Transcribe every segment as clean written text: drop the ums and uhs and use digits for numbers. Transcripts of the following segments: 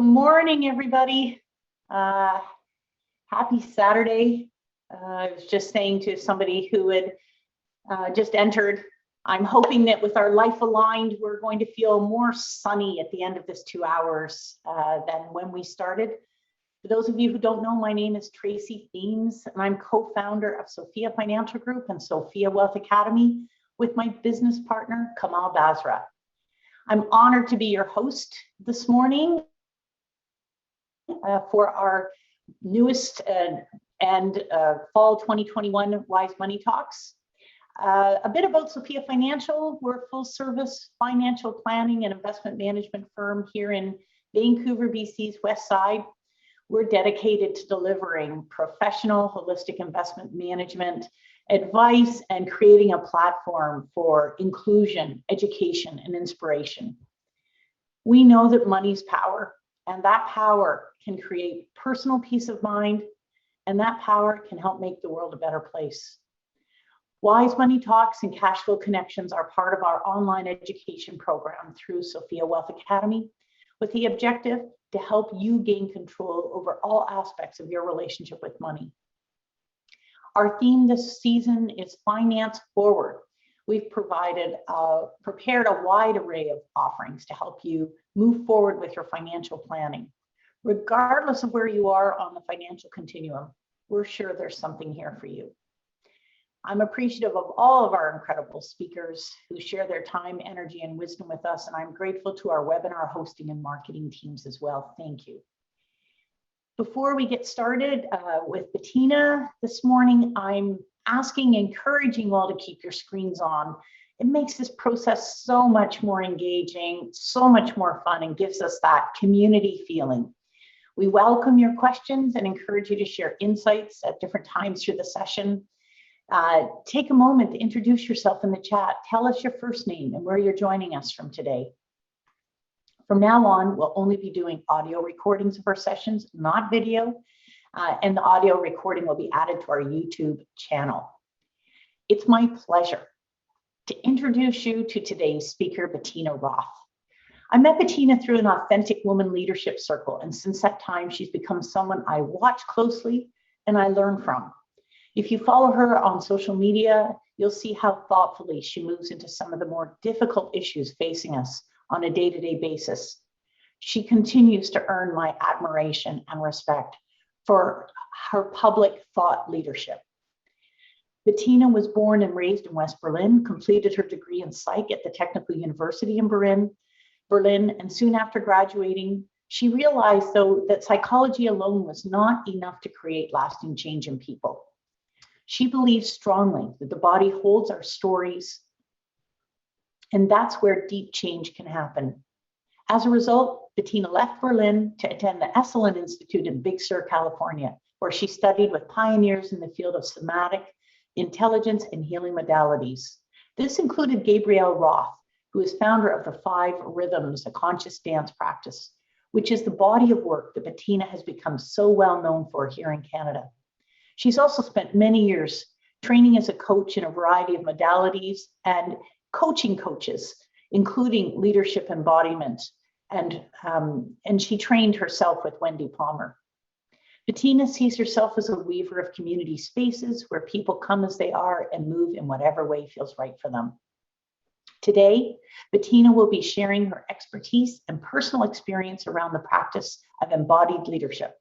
morning, everybody. Happy Saturday. I was just saying to somebody who had just entered, I'm hoping that with our life aligned, we're going to feel more sunny at the end of this 2 hours than when we started. For those of you who don't know, my name is Tracy Themes, and I'm co-founder of Sophia Financial Group and Sophia Wealth Academy with my business partner, Kamal Basra. I'm honored to be your host this morning for our newest and fall 2021 Wise Money Talks. A bit about Sophia Financial. We're a full service financial planning and investment management firm here in Vancouver, BC's West Side. We're dedicated to delivering professional, holistic investment management advice and creating a platform for inclusion, education, and inspiration. We know that money's power, and that power can create personal peace of mind, and that power can help make the world a better place. Wise Money Talks and Cash Flow Connections are part of our online education program through Sophia Wealth Academy, with the objective to help you gain control over all aspects of your relationship with money. Our theme this season is Finance Forward. We've prepared a wide array of offerings to help you move forward with your financial planning. Regardless of where you are on the financial continuum, we're sure there's something here for you. I'm appreciative of all of our incredible speakers who share their time, energy, and wisdom with us, and I'm grateful to our webinar hosting and marketing teams as well. Thank you. Before we get started with Bettina this morning, I'm encouraging you all to keep your screens on. It makes this process so much more engaging, so much more fun, and gives us that community feeling. We welcome your questions and encourage you to share insights at different times through the session. Take a moment to introduce yourself in the chat. Tell us your first name and where you're joining us from today. From now on, we'll only be doing audio recordings of our sessions, not video, and the audio recording will be added to our YouTube channel. It's my pleasure to introduce you to today's speaker, Bettina Rothe. I met Bettina through an authentic woman leadership circle, and since that time, she's become someone I watch closely and I learn from. If you follow her on social media, you'll see how thoughtfully she moves into some of the more difficult issues facing us on a day-to-day basis. She continues to earn my admiration and respect for her public thought leadership. Bettina was born and raised in West Berlin, completed her degree in psych at the Technical University in Berlin, and soon after graduating, she realized, though, that psychology alone was not enough to create lasting change in people. She believes strongly that the body holds our stories, and that's where deep change can happen. As a result, Bettina left Berlin to attend the Esalen Institute in Big Sur, California, where she studied with pioneers in the field of somatic intelligence and healing modalities. This included Gabrielle Roth, who is founder of the 5 Rhythms, a conscious dance practice, which is the body of work that Bettina has become so well known for here in Canada. She's also spent many years training as a coach in a variety of modalities and coaching coaches, including leadership embodiment, and she trained herself with Wendy Palmer. Bettina sees herself as a weaver of community spaces where people come as they are and move in whatever way feels right for them. Today, Bettina will be sharing her expertise and personal experience around the practice of embodied leadership.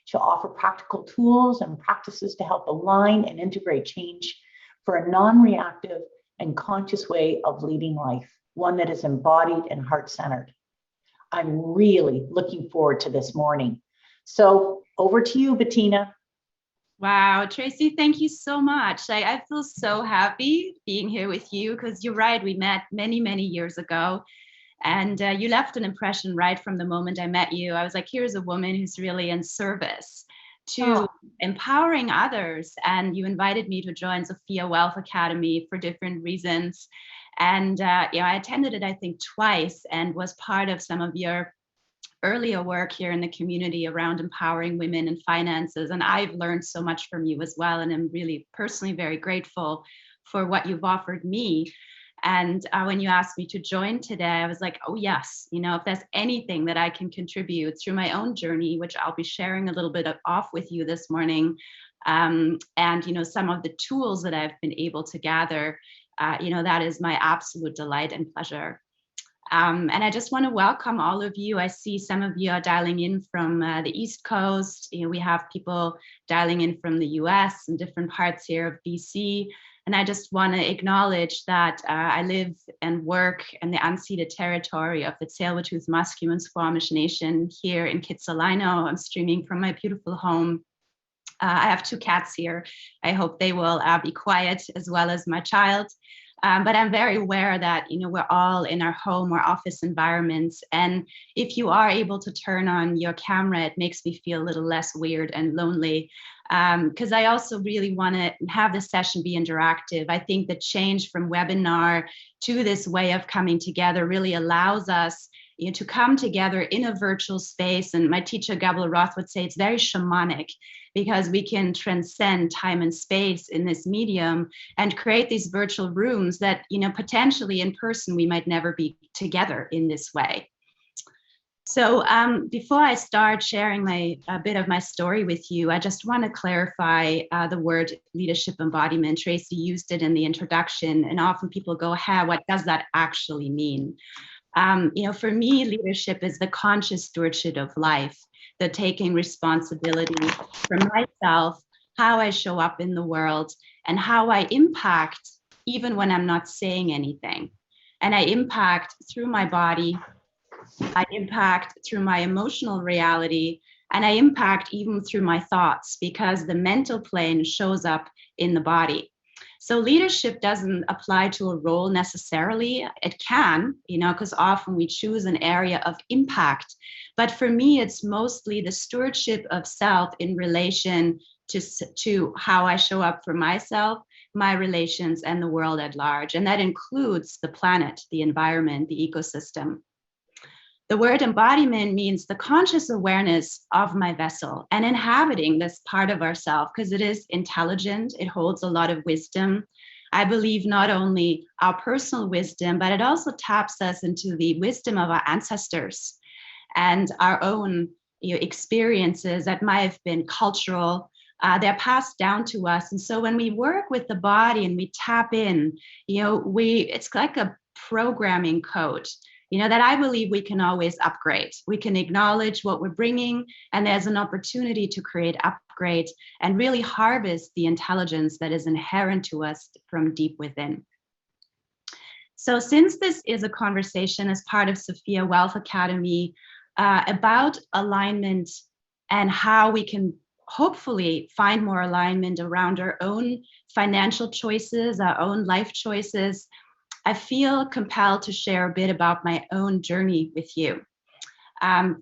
She'll offer practical tools and practices to help align and integrate change for a non-reactive and conscious way of leading life, one that is embodied and heart-centered. I'm really looking forward to this morning. So over to you, Bettina. Wow, Tracy, thank you so much. I feel so happy being here with you because you're right, we met many, many years ago. And you left an impression right from the moment I met you. I was like, here's a woman who's really in service to empowering others. And you invited me to join Sophia Wealth Academy for different reasons. And I attended it, I think, twice and was part of some of your earlier work here in the community around empowering women in finances. And I've learned so much from you as well. And I'm really personally very grateful for what you've offered me. And when you asked me to join today, I was like, oh yes, if there's anything that I can contribute through my own journey, which I'll be sharing a little bit off with you this morning, and some of the tools that I've been able to gather, that is my absolute delight and pleasure. And I just want to welcome all of you. I see some of you are dialing in from the East Coast. We have people dialing in from the US and different parts here of BC. And I just want to acknowledge that I live and work in the unceded territory of the Tsleil-Waututh Musqueam Squamish Nation here in Kitsilano. I'm streaming from my beautiful home. I have 2 cats here. I hope they will be quiet, as well as my child. But I'm very aware that, we're all in our home or office environments. And if you are able to turn on your camera, it makes me feel a little less weird and lonely. Because I also really want to have this session be interactive. I think the change from webinar to this way of coming together really allows us to come together in a virtual space. And my teacher, Bettina Rothe, would say it's very shamanic, because we can transcend time and space in this medium and create these virtual rooms that, potentially in person, we might never be together in this way. So before I start sharing a bit of my story with you, I just want to clarify the word leadership embodiment. Tracy used it in the introduction, and often people go, hey, what does that actually mean? For me, leadership is the conscious stewardship of life, the taking responsibility for myself, how I show up in the world, and how I impact even when I'm not saying anything. And I impact through my body, I impact through my emotional reality, and I impact even through my thoughts, because the mental plane shows up in the body. So leadership doesn't apply to a role necessarily. It can, because often we choose an area of impact. But for me, it's mostly the stewardship of self in relation to how I show up for myself, my relations, and the world at large. And that includes the planet, the environment, the ecosystem. The word embodiment means the conscious awareness of my vessel and inhabiting this part of ourself, because it is intelligent, it holds a lot of wisdom. I believe not only our personal wisdom, but it also taps us into the wisdom of our ancestors and our own experiences that might have been cultural. They're passed down to us. And so when we work with the body and we tap in, it's like a programming code, that I believe we can always upgrade. We can acknowledge what we're bringing, and there's an opportunity to create upgrade and really harvest the intelligence that is inherent to us from deep within. So since this is a conversation as part of Sophia Wealth Academy about alignment and how we can hopefully find more alignment around our own financial choices, our own life choices, I feel compelled to share a bit about my own journey with you.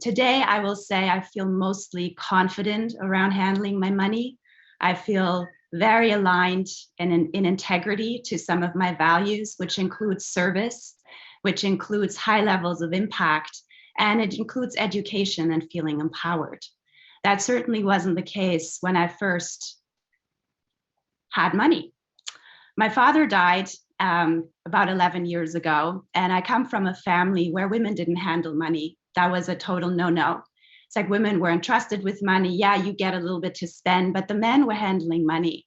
Today, I will say I feel mostly confident around handling my money. I feel very aligned and in integrity to some of my values, which includes service, which includes high levels of impact, and it includes education and feeling empowered. That certainly wasn't the case when I first had money. My father died about 11 years ago, and I come from a family where women didn't handle money. That was a total no-no. It's like women were entrusted with money. Yeah, you get a little bit to spend, but the men were handling money.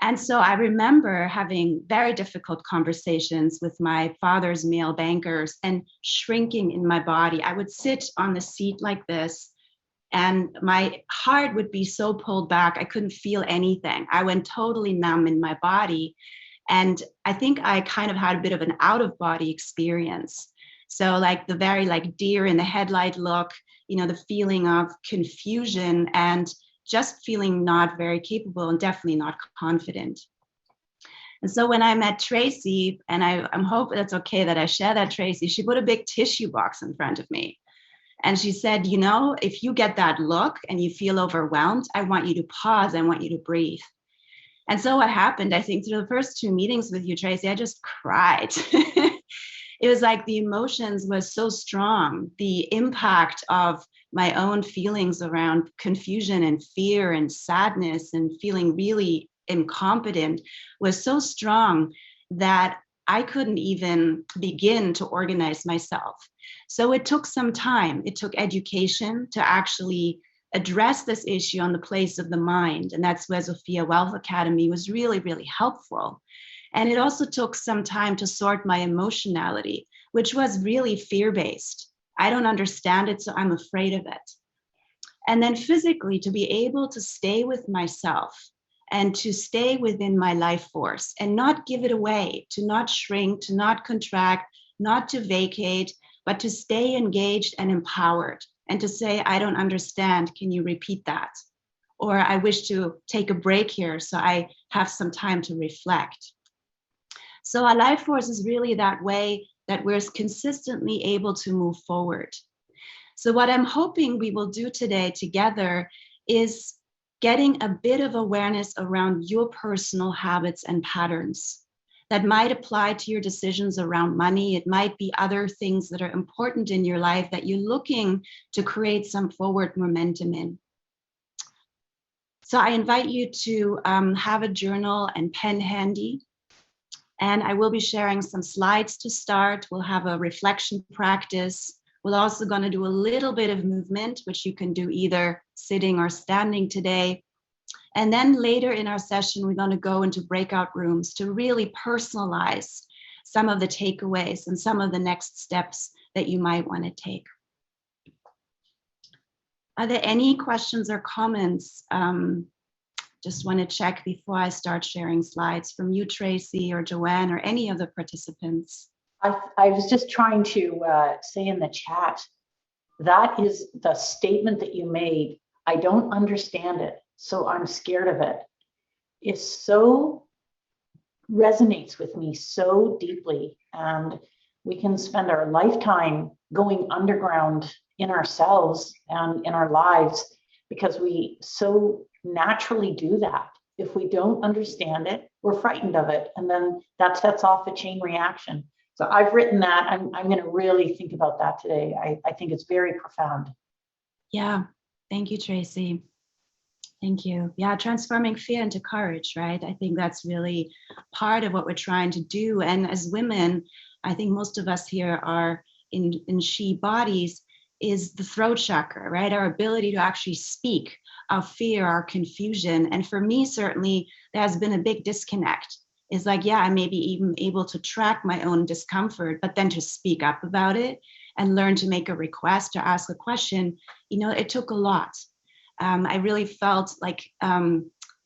And so I remember having very difficult conversations with my father's male bankers and shrinking in my body. I would sit on the seat like this, and my heart would be so pulled back, I couldn't feel anything. I went totally numb in my body. And I think I kind of had a bit of an out-of-body experience. So like the very deer in the headlight look, the feeling of confusion and just feeling not very capable and definitely not confident. And so when I met Tracy, and I'm hoping it's okay that I share that, Tracy, she put a big tissue box in front of me. And she said, if you get that look and you feel overwhelmed, I want you to pause, I want you to breathe. And so what happened, I think through the first 2 meetings with you, Tracy, I just cried. It was like the emotions were so strong. The impact of my own feelings around confusion and fear and sadness and feeling really incompetent was so strong that I couldn't even begin to organize myself. So it took some time. It took education to actually address this issue on the place of the mind. And that's where Sophia Wealth Academy was really, really helpful. And it also took some time to sort my emotionality, which was really fear-based. I don't understand it, so I'm afraid of it. And then physically, to be able to stay with myself and to stay within my life force and not give it away, to not shrink, to not contract, not to vacate, but to stay engaged and empowered and to say, I don't understand, can you repeat that? Or I wish to take a break here so I have some time to reflect. So our life force is really that way that we're consistently able to move forward. So what I'm hoping we will do today together is getting a bit of awareness around your personal habits and patterns that might apply to your decisions around money. It might be other things that are important in your life that you're looking to create some forward momentum in. So I invite you to have a journal and pen handy. And I will be sharing some slides to start. We'll have a reflection practice. We're also going to do a little bit of movement, which you can do either sitting or standing today. And then later in our session, we're going to go into breakout rooms to really personalize some of the takeaways and some of the next steps that you might want to take. Are there any questions or comments? Just want to check before I start sharing slides from you, Tracy, or Joanne, or any of the participants. I was just trying to say in the chat, that is the statement that you made. I don't understand it, so I'm scared of it. It so resonates with me so deeply, and we can spend our lifetime going underground in ourselves and in our lives because we so naturally do that. If we don't understand it, we're frightened of it, and then that sets off a chain reaction. So I've written that. I'm going to really think about that today. I think it's very profound. Yeah, thank you, Tracy. Thank you. Yeah, transforming fear into courage, right? I think that's really part of what we're trying to do. And as women, I think most of us here are in she bodies, is the throat chakra, right? Our ability to actually speak our fear, our confusion. And for me, certainly, there has been a big disconnect. It's like, yeah, I may be even able to track my own discomfort, but then to speak up about it and learn to make a request or ask a question, it took a lot. I really felt like, I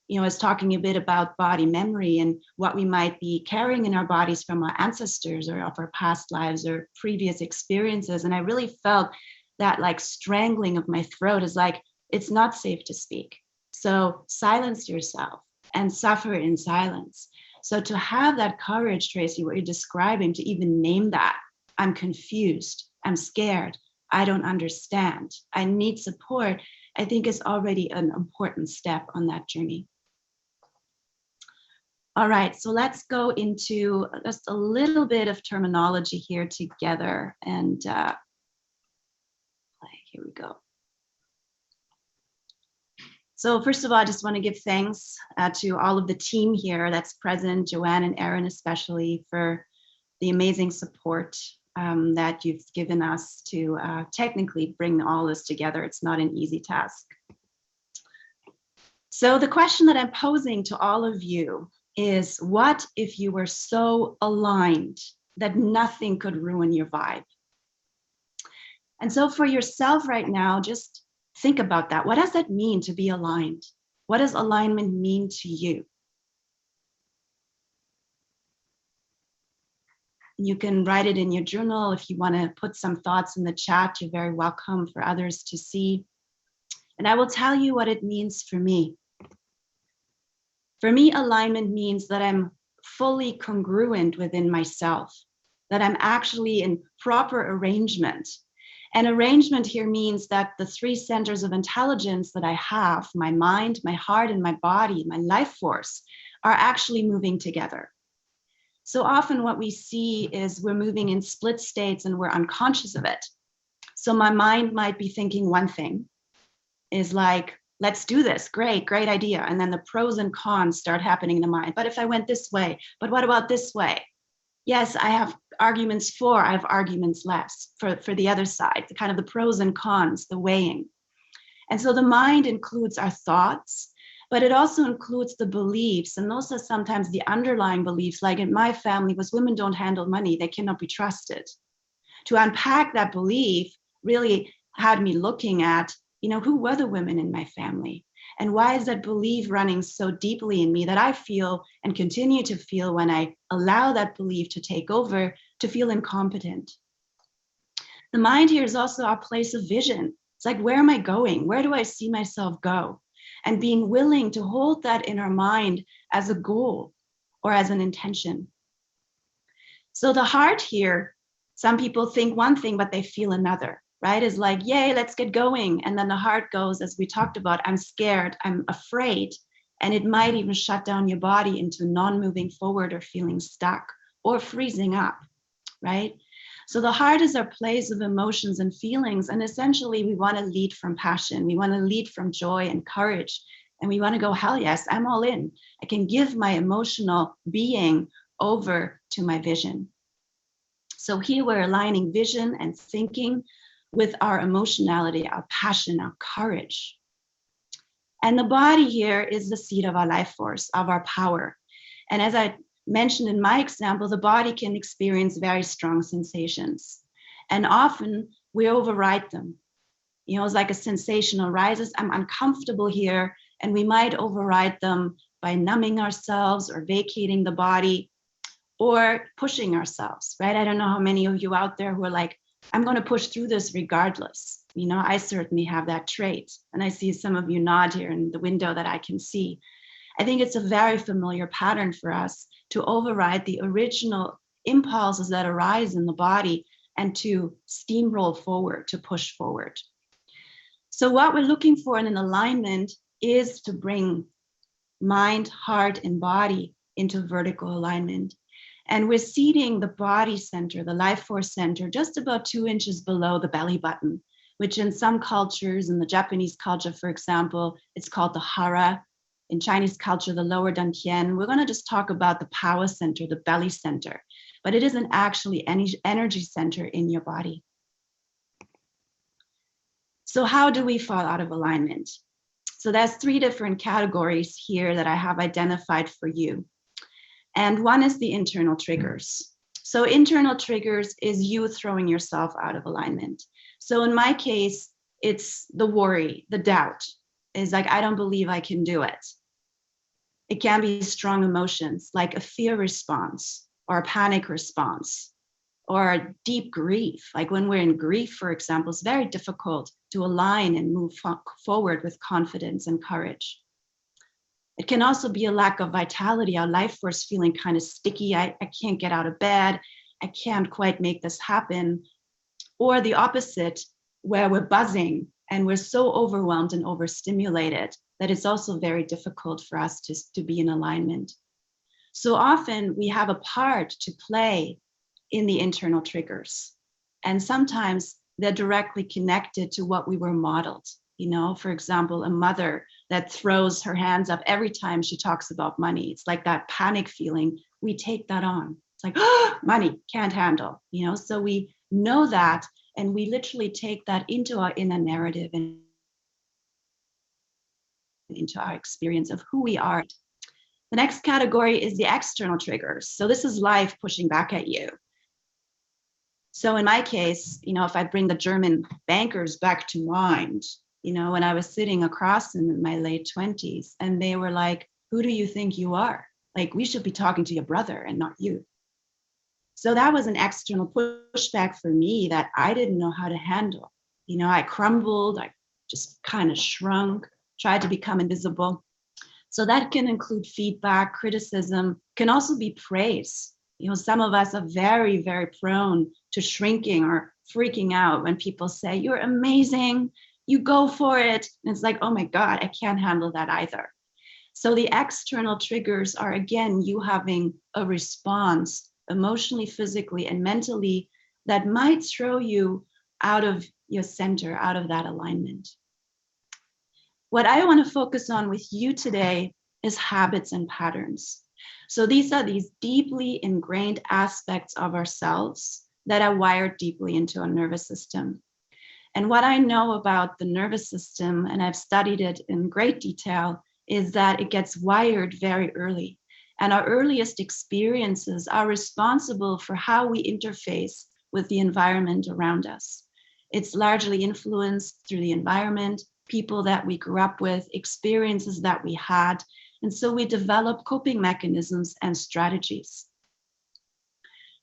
was talking a bit about body memory and what we might be carrying in our bodies from our ancestors or of our past lives or previous experiences. And I really felt that like strangling of my throat is like, it's not safe to speak. So silence yourself and suffer in silence. So to have that courage, Tracy, what you're describing, to even name that, I'm confused, I'm scared, I don't understand, I need support, I think is already an important step on that journey. All right, so let's go into just a little bit of terminology here together. And here we go. So first of all, I just want to give thanks to all of the team here that's present, Joanne and Erin especially, for the amazing support that you've given us to technically bring all this together. It's not an easy task. So the question that I'm posing to all of you is, what if you were so aligned that nothing could ruin your vibe? And so for yourself right now, just think about that. What does that mean to be aligned? What does alignment mean to you? You can write it in your journal. If you want to put some thoughts in the chat, you're very welcome for others to see. And I will tell you what it means for me. For me, alignment means that I'm fully congruent within myself, that I'm actually in proper arrangement. And arrangement here means that the three centers of intelligence that I have, my mind, my heart, and my body, my life force, are actually moving together. So often what we see is we're moving in split states and we're unconscious of it. So my mind might be thinking one thing, is like, let's do this, great idea. And then the pros and cons start happening in the mind. But if I went this way, but what about this way? yes, I have arguments for, I have arguments less for the other side, the kind of the pros and cons, the weighing. And so the mind includes our thoughts, but it also includes the beliefs. And those are sometimes the underlying beliefs, like in my family was women don't handle money, they cannot be trusted. To unpack that belief really had me looking at, who were the women in my family? And why is that belief running so deeply in me that I feel and continue to feel when I allow that belief to take over, to feel incompetent? The mind here is also our place of vision. It's like, where am I going? Where do I see myself go? And being willing to hold that in our mind as a goal or as an intention. So the heart here, some people think one thing, but they feel another, right? Is like, yay, let's get going. And then the heart goes, as we talked about, I'm scared, I'm afraid. And it might even shut down your body into non-moving forward or feeling stuck or freezing up, right? So the heart is our place of emotions and feelings. And essentially, we want to lead from passion. We want to lead from joy and courage. And we want to go, hell yes, I'm all in. I can give my emotional being over to my vision. So here we're aligning vision and thinking with our emotionality, our passion, our courage. And the body here is the seat of our life force, of our power. And as I mentioned in my example, the body can experience very strong sensations. And often we override them. It's like a sensation arises, I'm uncomfortable here, and we might override them by numbing ourselves or vacating the body or pushing ourselves, right? I don't know how many of you out there who are like, I'm going to push through this regardless. I certainly have that trait. And I see some of you nod here in the window that I can see. I think it's a very familiar pattern for us to override the original impulses that arise in the body and to steamroll forward, to push forward. So what we're looking for in an alignment is to bring mind, heart, and body into vertical alignment. And we're seating the body center, the life force center, just about 2 inches below the belly button, which in some cultures, in the Japanese culture, for example, it's called the hara. In Chinese culture, the lower dantian. We're going to just talk about the power center, the belly center, but it isn't actually any energy center in your body. So how do we fall out of alignment? So there's 3 different categories here that I have identified for you. And one is the internal triggers. So internal triggers is you throwing yourself out of alignment. So in my case, it's the worry, the doubt. Is like, I don't believe I can do it. It can be strong emotions like a fear response or a panic response or a deep grief. Like when we're in grief, for example, it's very difficult to align and move forward with confidence and courage. It can also be a lack of vitality, our life force feeling kind of sticky. I can't get out of bed. I can't quite make this happen. Or the opposite, where we're buzzing and we're so overwhelmed and overstimulated that it's also very difficult for us to be in alignment. So often we have a part to play in the internal triggers. And sometimes they're directly connected to what we were modeled. For example, a mother that throws her hands up every time she talks about money. It's like that panic feeling. We take that on. It's like, oh, money, can't handle, so we know that, and we literally take that into our inner narrative and into our experience of who we are. The next category is the external triggers. So this is life pushing back at you. So in my case, if I bring the German bankers back to mind, when I was sitting across them in my late 20s, and they were like, who do you think you are? Like, we should be talking to your brother and not you. So that was an external pushback for me that I didn't know how to handle. I crumbled, I just kind of shrunk, tried to become invisible. So that can include feedback, criticism, can also be praise. Some of us are very, very prone to shrinking or freaking out when people say, you're amazing, you go for it. And it's like, oh my God, I can't handle that either. So the external triggers are, again, you having a response emotionally, physically, and mentally that might throw you out of your center, out of that alignment. What I want to focus on with you today is habits and patterns. So these are these deeply ingrained aspects of ourselves that are wired deeply into our nervous system. And what I know about the nervous system, and I've studied it in great detail, is that it gets wired very early. And our earliest experiences are responsible for how we interface with the environment around us. It's largely influenced through the environment, people that we grew up with, experiences that we had. And so we develop coping mechanisms and strategies.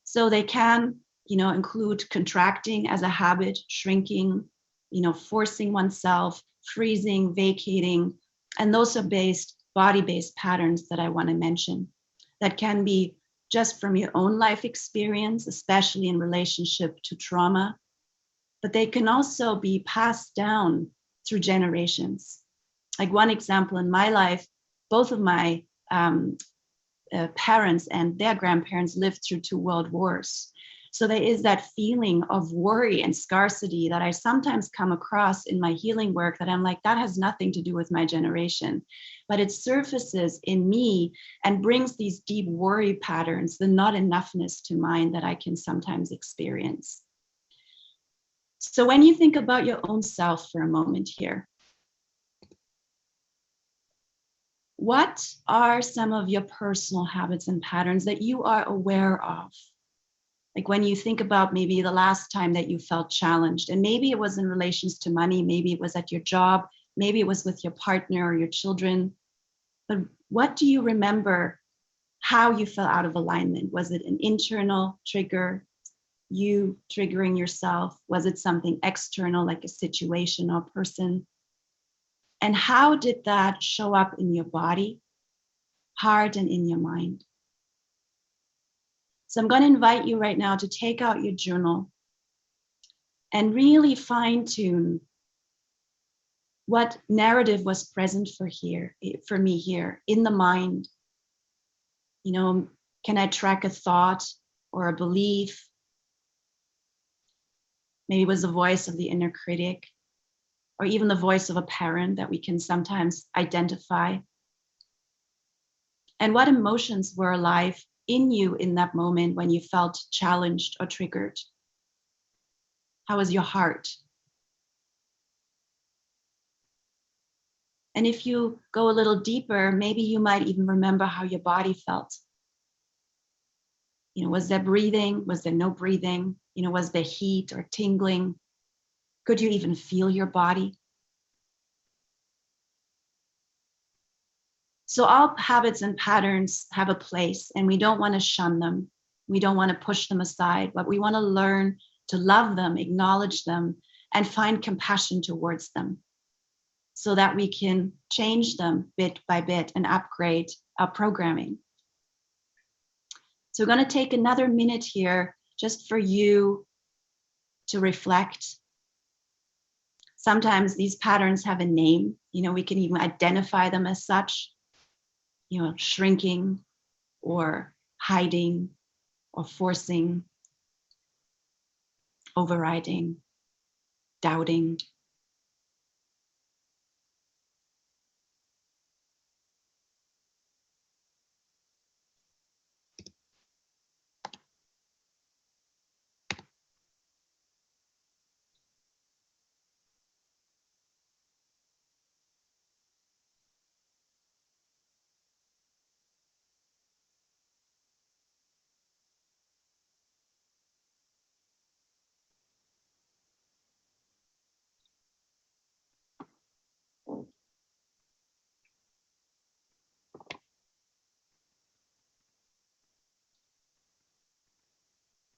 So they can, include contracting as a habit, shrinking, forcing oneself, freezing, vacating. And those are body-based patterns that I want to mention that can be just from your own life experience, especially in relationship to trauma, but they can also be passed down through generations. Like one example in my life, both of my parents and their grandparents lived through 2 world wars. So there is that feeling of worry and scarcity that I sometimes come across in my healing work that I'm like, that has nothing to do with my generation, but it surfaces in me and brings these deep worry patterns, the not enoughness to mind that I can sometimes experience. So when you think about your own self for a moment here, what are some of your personal habits and patterns that you are aware of? Like when you think about maybe the last time that you felt challenged, and maybe it was in relations to money, maybe it was at your job, maybe it was with your partner or your children. But what do you remember how you fell out of alignment? Was it an internal trigger, you triggering yourself? Was it something external, like a situation or person? And how did that show up in your body, heart, and in your mind? So I'm going to invite you right now to take out your journal and really fine tune what narrative was present for me here in the mind. Can I track a thought or a belief? Maybe it was the voice of the inner critic, or even the voice of a parent that we can sometimes identify. And what emotions were alive in you in that moment when you felt challenged or triggered? How was your heart? And if you go a little deeper, maybe you might even remember how your body felt. Was there breathing? Was there no breathing? Was there heat or tingling? Could you even feel your body? So all habits and patterns have a place, and we don't want to shun them. We don't want to push them aside, but we want to learn to love them, acknowledge them, and find compassion towards them so that we can change them bit by bit and upgrade our programming. So we're going to take another minute here just for you to reflect. Sometimes these patterns have a name. We can even identify them as such. Shrinking or hiding or forcing, overriding, doubting.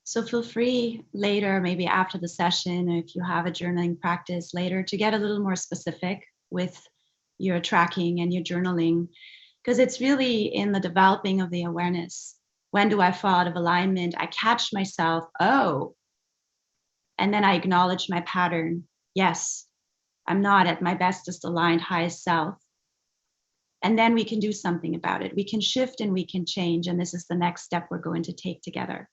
So feel free later, maybe after the session, or if you have a journaling practice later, to get a little more specific with your tracking and your journaling, because it's really in the developing of the awareness. When do I fall out of alignment? I catch myself, oh, and then I acknowledge my pattern. Yes, I'm not at my bestest aligned highest self. And then we can do something about it. We can shift and we can change. And this is the next step we're going to take together.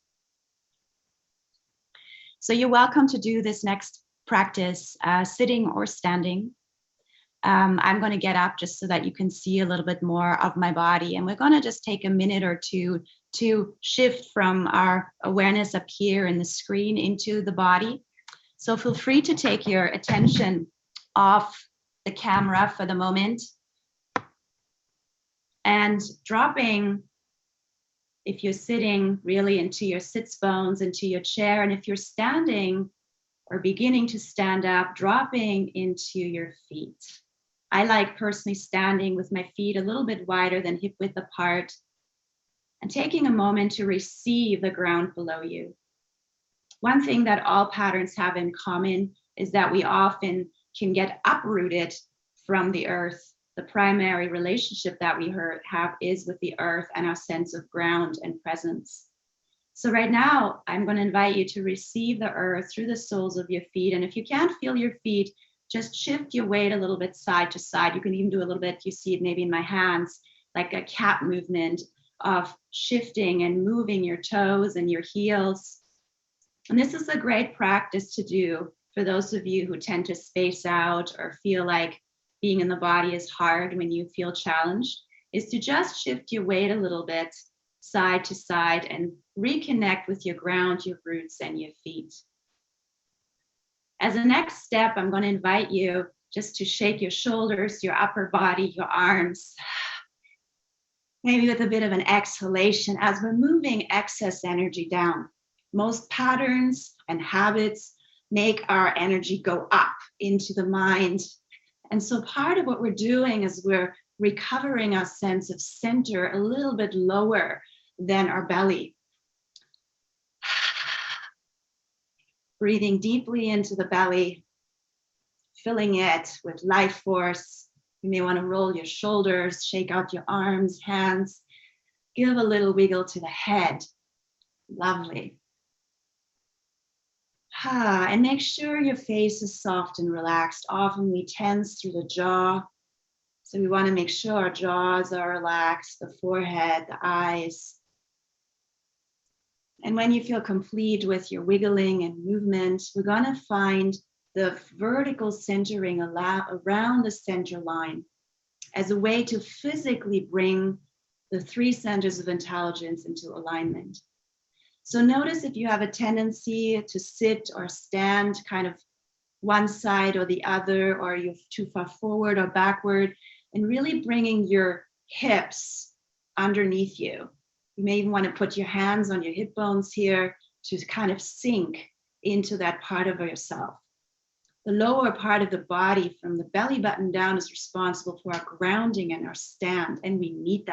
So you're welcome to do this next practice sitting or standing. I'm going to get up just so that you can see a little bit more of my body. And we're going to just take a minute or two to shift from our awareness up here in the screen into the body. So feel free to take your attention off the camera for the moment and dropping, if you're sitting, really into your sits bones, into your chair. And if you're standing or beginning to stand up, dropping into your feet. I like personally standing with my feet a little bit wider than hip width apart and taking a moment to receive the ground below you. One thing that all patterns have in common is that we often can get uprooted from the earth. The primary relationship that we have is with the earth and our sense of ground and presence. So right now, I'm going to invite you to receive the earth through the soles of your feet. And if you can't feel your feet, just shift your weight a little bit side to side. You can even do a little bit, you see it maybe in my hands, like a cat movement of shifting and moving your toes and your heels. And this is a great practice to do for those of you who tend to space out or feel like being in the body is hard when you feel challenged, is to just shift your weight a little bit side to side and reconnect with your ground, your roots, and your feet. As a next step, I'm going to invite you just to shake your shoulders, your upper body, your arms, maybe with a bit of an exhalation as we're moving excess energy down. Most patterns and habits make our energy go up into the mind. And so part of what we're doing is we're recovering our sense of center a little bit lower than our belly. Breathing deeply into the belly, filling it with life force. You may want to roll your shoulders, shake out your arms, hands, give a little wiggle to the head. Lovely. And make sure your face is soft and relaxed. Often we tense through the jaw. So we want to make sure our jaws are relaxed, the forehead, the eyes. And when you feel complete with your wiggling and movement, we're going to find the vertical centering around the center line as a way to physically bring the three centers of intelligence into alignment. So notice if you have a tendency to sit or stand kind of one side or the other, or you're too far forward or backward, and really bringing your hips underneath you. You may even want to put your hands on your hip bones here to kind of sink into that part of yourself. The lower part of the body from the belly button down is responsible for our grounding and our stand. And we need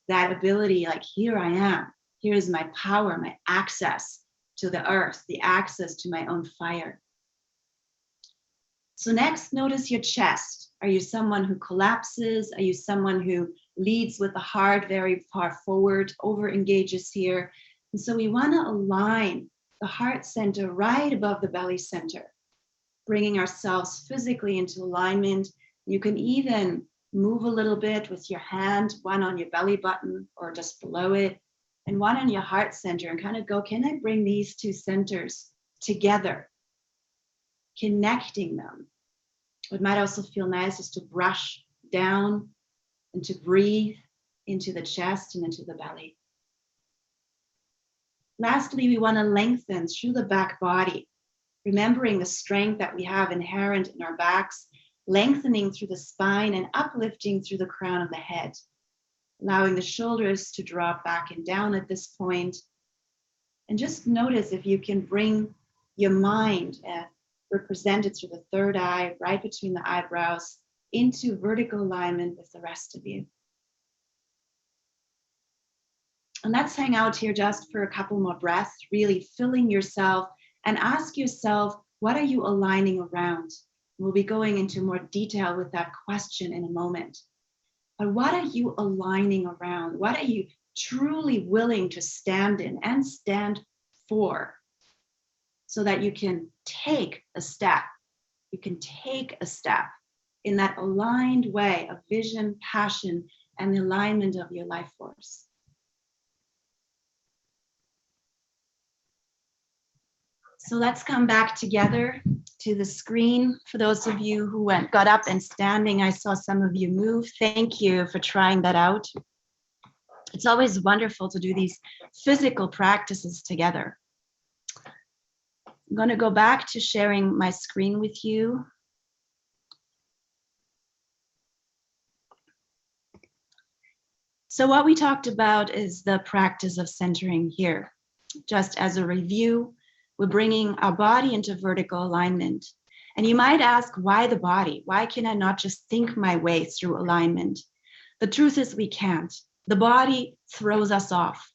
that ability, like here I am, here is my power, my access to the earth, the access to my own fire. So next, notice your chest. Are you someone who collapses? Are you someone who leads with the heart very far forward, over engages here? And so we want to align the heart center right above the belly center, bringing ourselves physically into alignment. You can even move a little bit with your hand, one on your belly button or just below it, and one on your heart center, and kind of go, can I bring these two centers together, connecting them? It might also feel nice just to brush down and to breathe into the chest and into the belly. Lastly, we want to lengthen through the back body, remembering the strength that we have inherent in our backs, lengthening through the spine and uplifting through the crown of the head, allowing the shoulders to drop back and down at this point. And just notice if you can bring your mind represented through the third eye, right between the eyebrows, into vertical alignment with the rest of you. And let's hang out here just for a couple more breaths, really filling yourself, and ask yourself, what are you aligning around? We'll be going into more detail with that question in a moment. But what are you aligning around? What are you truly willing to stand in and stand for, so that you can take a step? You can take a step in that aligned way of vision, passion, and the alignment of your life force. So let's come back together to the screen. For those of you who got up and standing, I saw some of you move. Thank you for trying that out. It's always wonderful to do these physical practices together. I'm going to go back to sharing my screen with you. So what we talked about is the practice of centering here. Just as a review, we're bringing our body into vertical alignment. And you might ask, why the body? Why can I not just think my way through alignment? The truth is we can't. The body throws us off.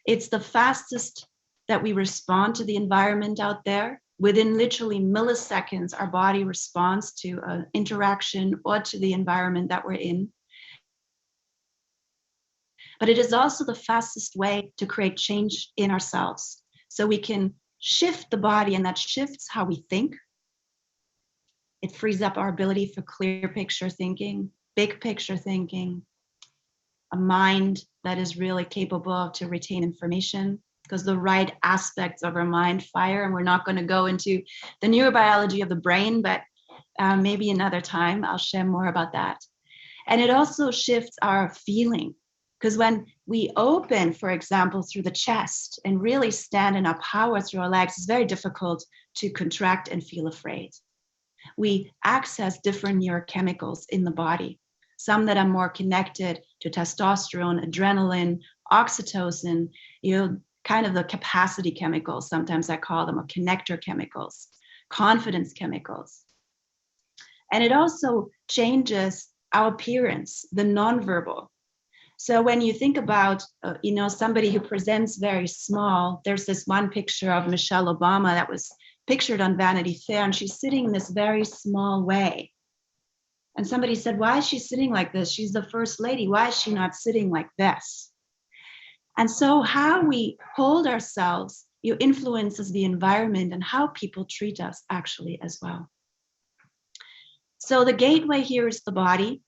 It's the fastest that we respond to the environment out there. Within literally milliseconds, our body responds to an interaction or to the environment that we're in. But it is also the fastest way to create change in ourselves. So we can shift the body, and that shifts how we think. It frees up our ability for clear picture thinking, big picture thinking, a mind that is really capable to retain information, because the right aspects of our mind fire. And we're not going to go into the neurobiology of the brain, but maybe another time I'll share more about that. And it also shifts our feeling. Because when we open, for example, through the chest and really stand in our power through our legs, it's very difficult to contract and feel afraid. We access different neurochemicals in the body, some that are more connected to testosterone, adrenaline, oxytocin, kind of the capacity chemicals, sometimes I call them, or connector chemicals, confidence chemicals. And it also changes our appearance, the nonverbal. So when you think about, somebody who presents very small, there's this one picture of Michelle Obama that was pictured on Vanity Fair, and she's sitting in this very small way. And somebody said, why is she sitting like this? She's the first lady. Why is she not sitting like this? And so how we hold ourselves, influences the environment and how people treat us actually as well. So the gateway here is the body.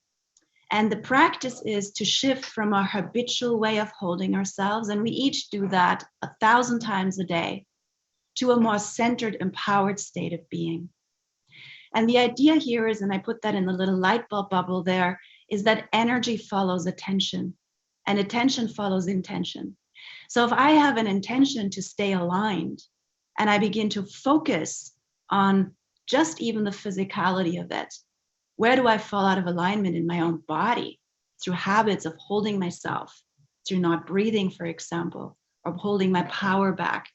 And the practice is to shift from our habitual way of holding ourselves, and we each do that 1,000 times a day, to a more centered, empowered state of being. And the idea here is, and I put that in the little light bulb bubble there, is that energy follows attention, and attention follows intention. So if I have an intention to stay aligned, and I begin to focus on just even the physicality of it, where do I fall out of alignment in my own body? Through habits of holding myself, through not breathing, for example, or holding my power back.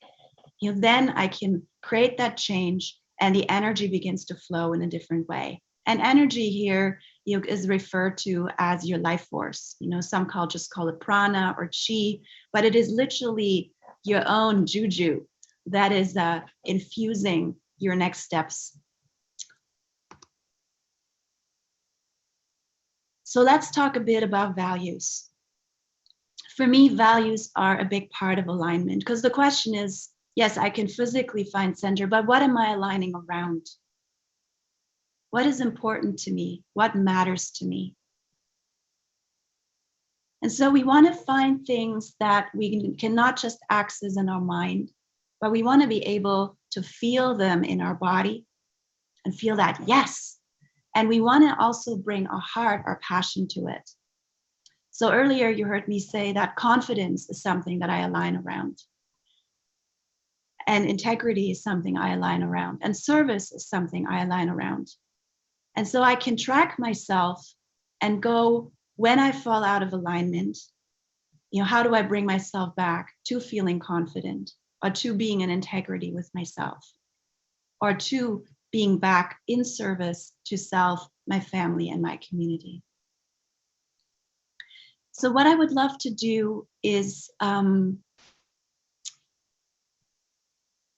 Then I can create that change, and the energy begins to flow in a different way. And energy here is referred to as your life force. Some just call it prana or chi, but it is literally your own juju that is infusing your next steps. So let's talk a bit about values. For me, values are a big part of alignment, because the question is, yes, I can physically find center, but what am I aligning around? What is important to me? What matters to me? And so we want to find things that we cannot just access in our mind, but we want to be able to feel them in our body and feel that, yes. And we want to also bring our heart, our passion to it. So earlier you heard me say that confidence is something that I align around. And integrity is something I align around. And service is something I align around. And so I can track myself and go, when I fall out of alignment, how do I bring myself back to feeling confident, or to being in integrity with myself, or to being back in service to self, my family, and my community. So what I would love to do is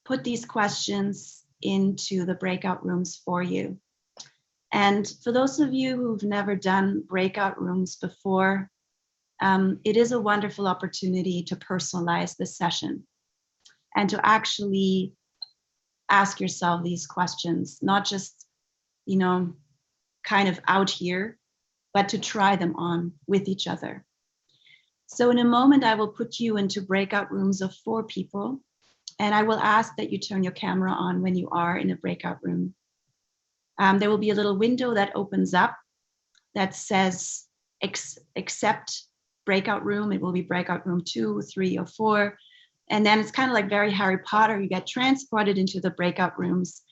put these questions into the breakout rooms for you. And for those of you who've never done breakout rooms before, it is a wonderful opportunity to personalize this session and to actually ask yourself these questions, not just, kind of out here, but to try them on with each other. So in a moment, I will put you into breakout rooms of 4 people. And I will ask that you turn your camera on when you are in a breakout room. There will be a little window that opens up that says accept breakout room. It will be breakout room 2, 3, or 4. And then it's kind of like very Harry Potter. You get transported into the breakout rooms.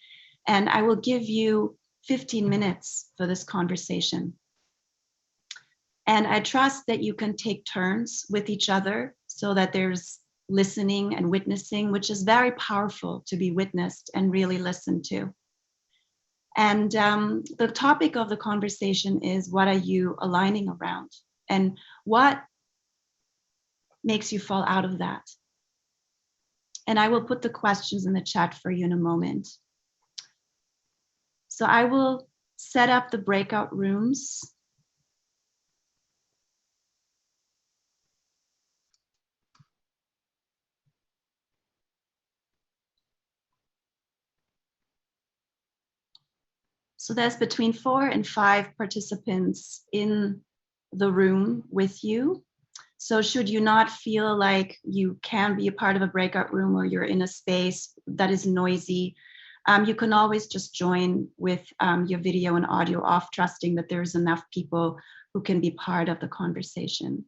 And I will give you 15 minutes for this conversation. And I trust that you can take turns with each other so that there's listening and witnessing, which is very powerful to be witnessed and really listened to. And the topic of the conversation is, what are you aligning around? And what makes you fall out of that? And I will put the questions in the chat for you in a moment. So I will set up the breakout rooms. So there's between 4 and 5 participants in the room with you. So should you not feel like you can be a part of a breakout room, or you're in a space that is noisy, you can always just join with your video and audio off, trusting that there's enough people who can be part of the conversation.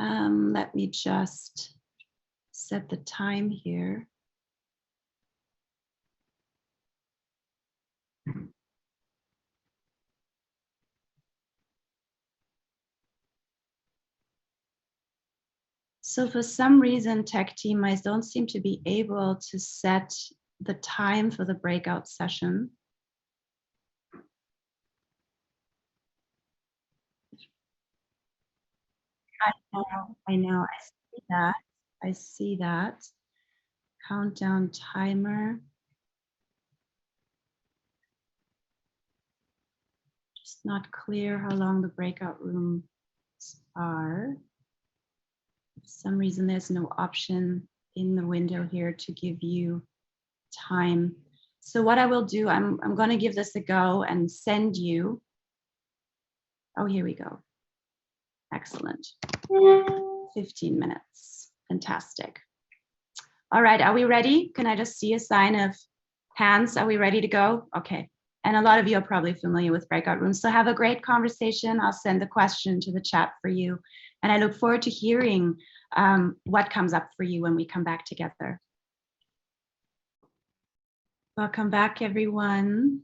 Let me just set the time here. So for some reason, tech team, I don't seem to be able to set the time for the breakout session. I know, I see that. I see that. Countdown timer. Just not clear how long the breakout rooms are. For some reason, there's no option in the window here to give you time. So what I will do, I'm going to give this a go and send you. Oh, here we go. Excellent. 15 minutes. Fantastic. All right, are we ready? Can I just see a sign of hands? Are we ready to go? Okay. And a lot of you are probably familiar with breakout rooms. So have a great conversation. I'll send the question to the chat for you. And I look forward to hearing what comes up for you when we come back together. Welcome back, everyone.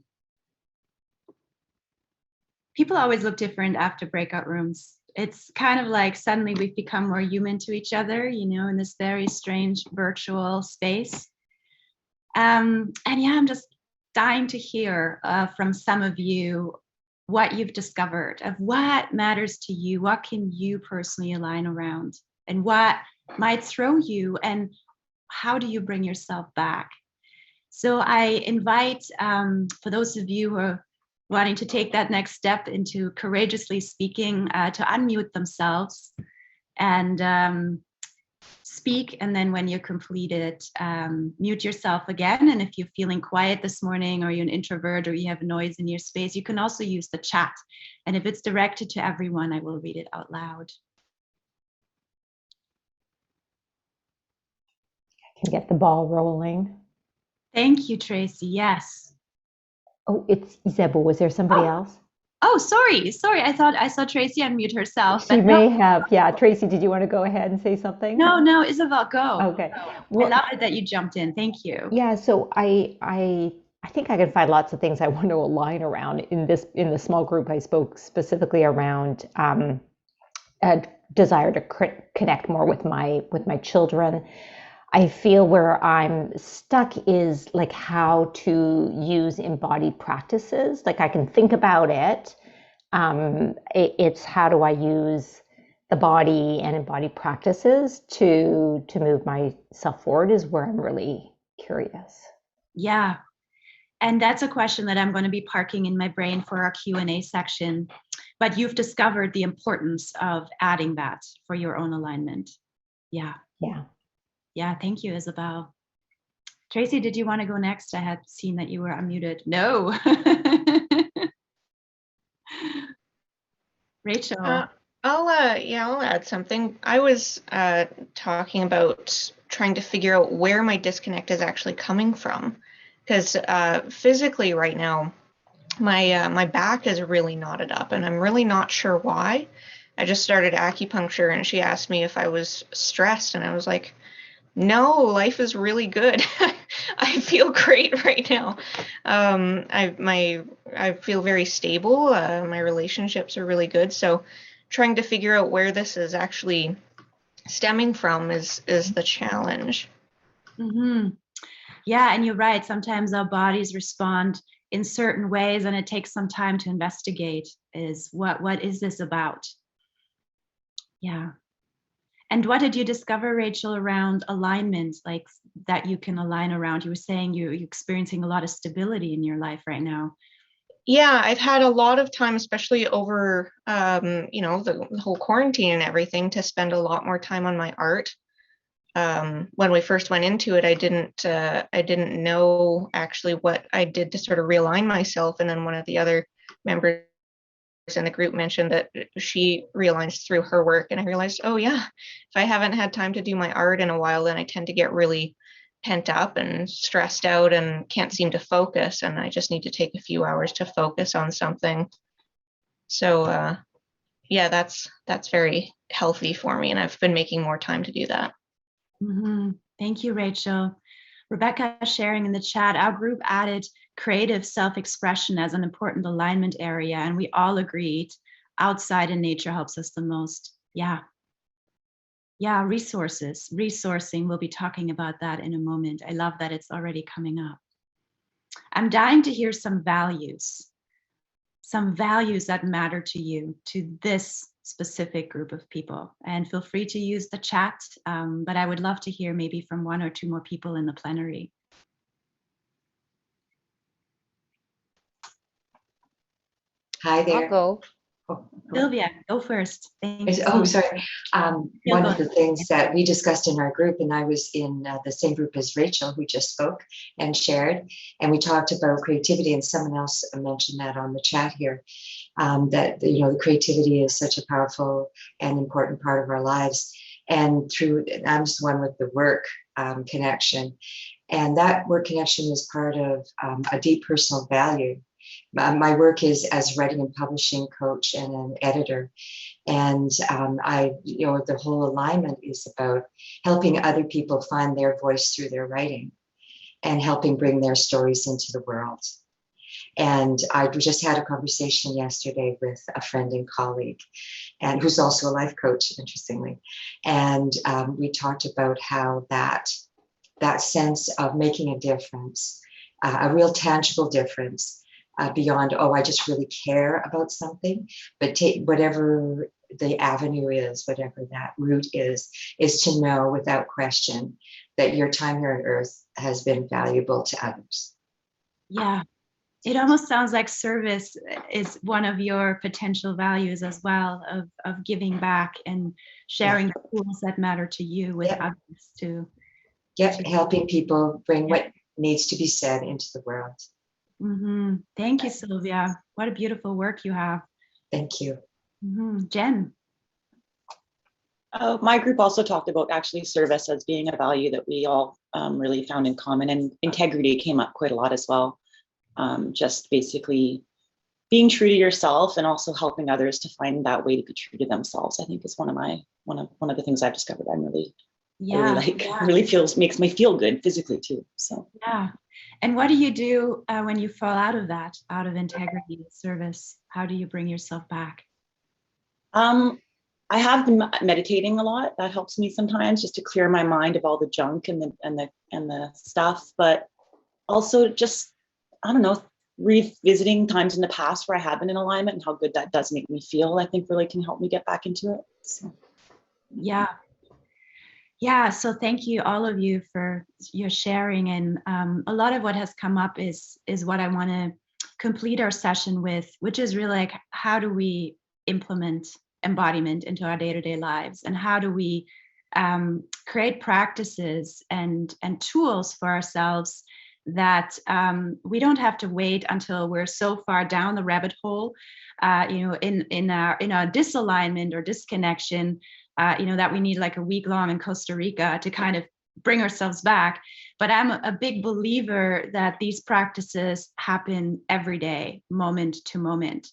People always look different after breakout rooms. It's kind of like suddenly we've become more human to each other, you know, in this very strange virtual space. And yeah, I'm just dying to hear from some of you what you've discovered of what matters to you, what can you personally align around, and what might throw you, and how do you bring yourself back? So I invite, for those of you who are wanting to take that next step into courageously speaking, to unmute themselves and speak. And then when you're completed, mute yourself again. And if you're feeling quiet this morning, or you're an introvert, or you have noise in your space, you can also use the chat. And if it's directed to everyone, I will read it out loud. I can get the ball rolling. Thank you, Tracy. Yes. Oh, it's Isabel. Was there somebody else? Oh, sorry. I thought I saw Tracy unmute herself. She may have. Yeah, Tracy, did you want to go ahead and say something? No, Isabel, go. Okay. Well, I love it that you jumped in. Thank you. Yeah, so I think I can find lots of things I want to align around in the small group. I spoke specifically around a desire to connect more with my children. I feel where I'm stuck is like how to use embodied practices. Like I can think about it. It's how do I use the body and embodied practices to move myself forward is where I'm really curious. Yeah. And that's a question that I'm going to be parking in my brain for our Q&A section. But you've discovered the importance of adding that for your own alignment. Yeah. Yeah. Yeah, thank you, Isabel. Tracy, did you want to go next? I had seen that you were unmuted. No. Rachel. I'll add something. I was talking about trying to figure out where my disconnect is actually coming from, because physically right now, my back is really knotted up, and I'm really not sure why. I just started acupuncture, and she asked me if I was stressed, and I was like, no, life is really good. I feel great right now. I feel very stable. My relationships are really good. So trying to figure out where this is actually stemming from is the challenge. Mm-hmm. Yeah, and you're right. Sometimes our bodies respond in certain ways, and it takes some time to investigate. Is what is this about? Yeah. And what did you discover, Rachel, around alignment, like that you can align around? You were saying you're experiencing a lot of stability in your life right now. Yeah, I've had a lot of time, especially over the whole quarantine and everything, to spend a lot more time on my art. When we first went into it, I didn't know actually what I did to sort of realign myself. And then one of the other members in the group mentioned that she realized through her work, and I realized, oh yeah, if I haven't had time to do my art in a while, then I tend to get really pent up and stressed out and can't seem to focus, and I just need to take a few hours to focus on something. So yeah, that's very healthy for me, and I've been making more time to do that. Mm-hmm. Thank you, Rachel. Rebecca sharing in the chat, our group added creative self-expression as an important alignment area, and we all agreed outside in nature helps us the most. Yeah, resourcing, we'll be talking about that in a moment. I love that it's already coming up. I'm dying to hear some values that matter to you, to this specific group of people. And feel free to use the chat, but I would love to hear maybe from one or two more people in the plenary. Hi there. I'll go. Oh, Sylvia, go first. Thank you. oh, sorry. You'll One go. of the things that we discussed in our group, and I was in the same group as Rachel, who just spoke and shared, and we talked about creativity, and someone else mentioned that on the chat here, that the creativity is such a powerful and important part of our lives. And I'm just one with the work connection, and that work connection is part of a deep personal value. My work is as writing and publishing coach and an editor. And the whole alignment is about helping other people find their voice through their writing and helping bring their stories into the world. And I just had a conversation yesterday with a friend and colleague, and who's also a life coach, interestingly. And we talked about how that sense of making a difference, a real tangible difference, beyond, I just really care about something, but take whatever the avenue is, whatever that route is to know without question that your time here on earth has been valuable to others. Yeah, it almost sounds like service is one of your potential values as well, of giving back and sharing the tools that matter to you with others too. Helping people bring what needs to be said into the world. Mm-hmm. Thank you, Sylvia. What a beautiful work you have. Thank you. Mm-hmm. Jen. My group also talked about actually service as being a value that we all really found in common, and integrity came up quite a lot as well. Just basically being true to yourself and also helping others to find that way to be true to themselves, I think is one of the things I've discovered I'm really makes me feel good physically too. So yeah. And what do you do when you fall out of integrity, service? How do you bring yourself back? I have been meditating a lot. That helps me sometimes, just to clear my mind of all the junk and the stuff. But also just, I don't know, revisiting times in the past where I have been in alignment and how good that does make me feel, I think really can help me get back into it. So. Yeah, so thank you all of you for your sharing, and a lot of what has come up is what I want to complete our session with, which is really like, how do we implement embodiment into our day-to-day lives, and how do we create practices and tools for ourselves that we don't have to wait until we're so far down the rabbit hole, in our disalignment or disconnection, that we need like a week long in Costa Rica to kind of bring ourselves back. But I'm a big believer that these practices happen every day, moment to moment.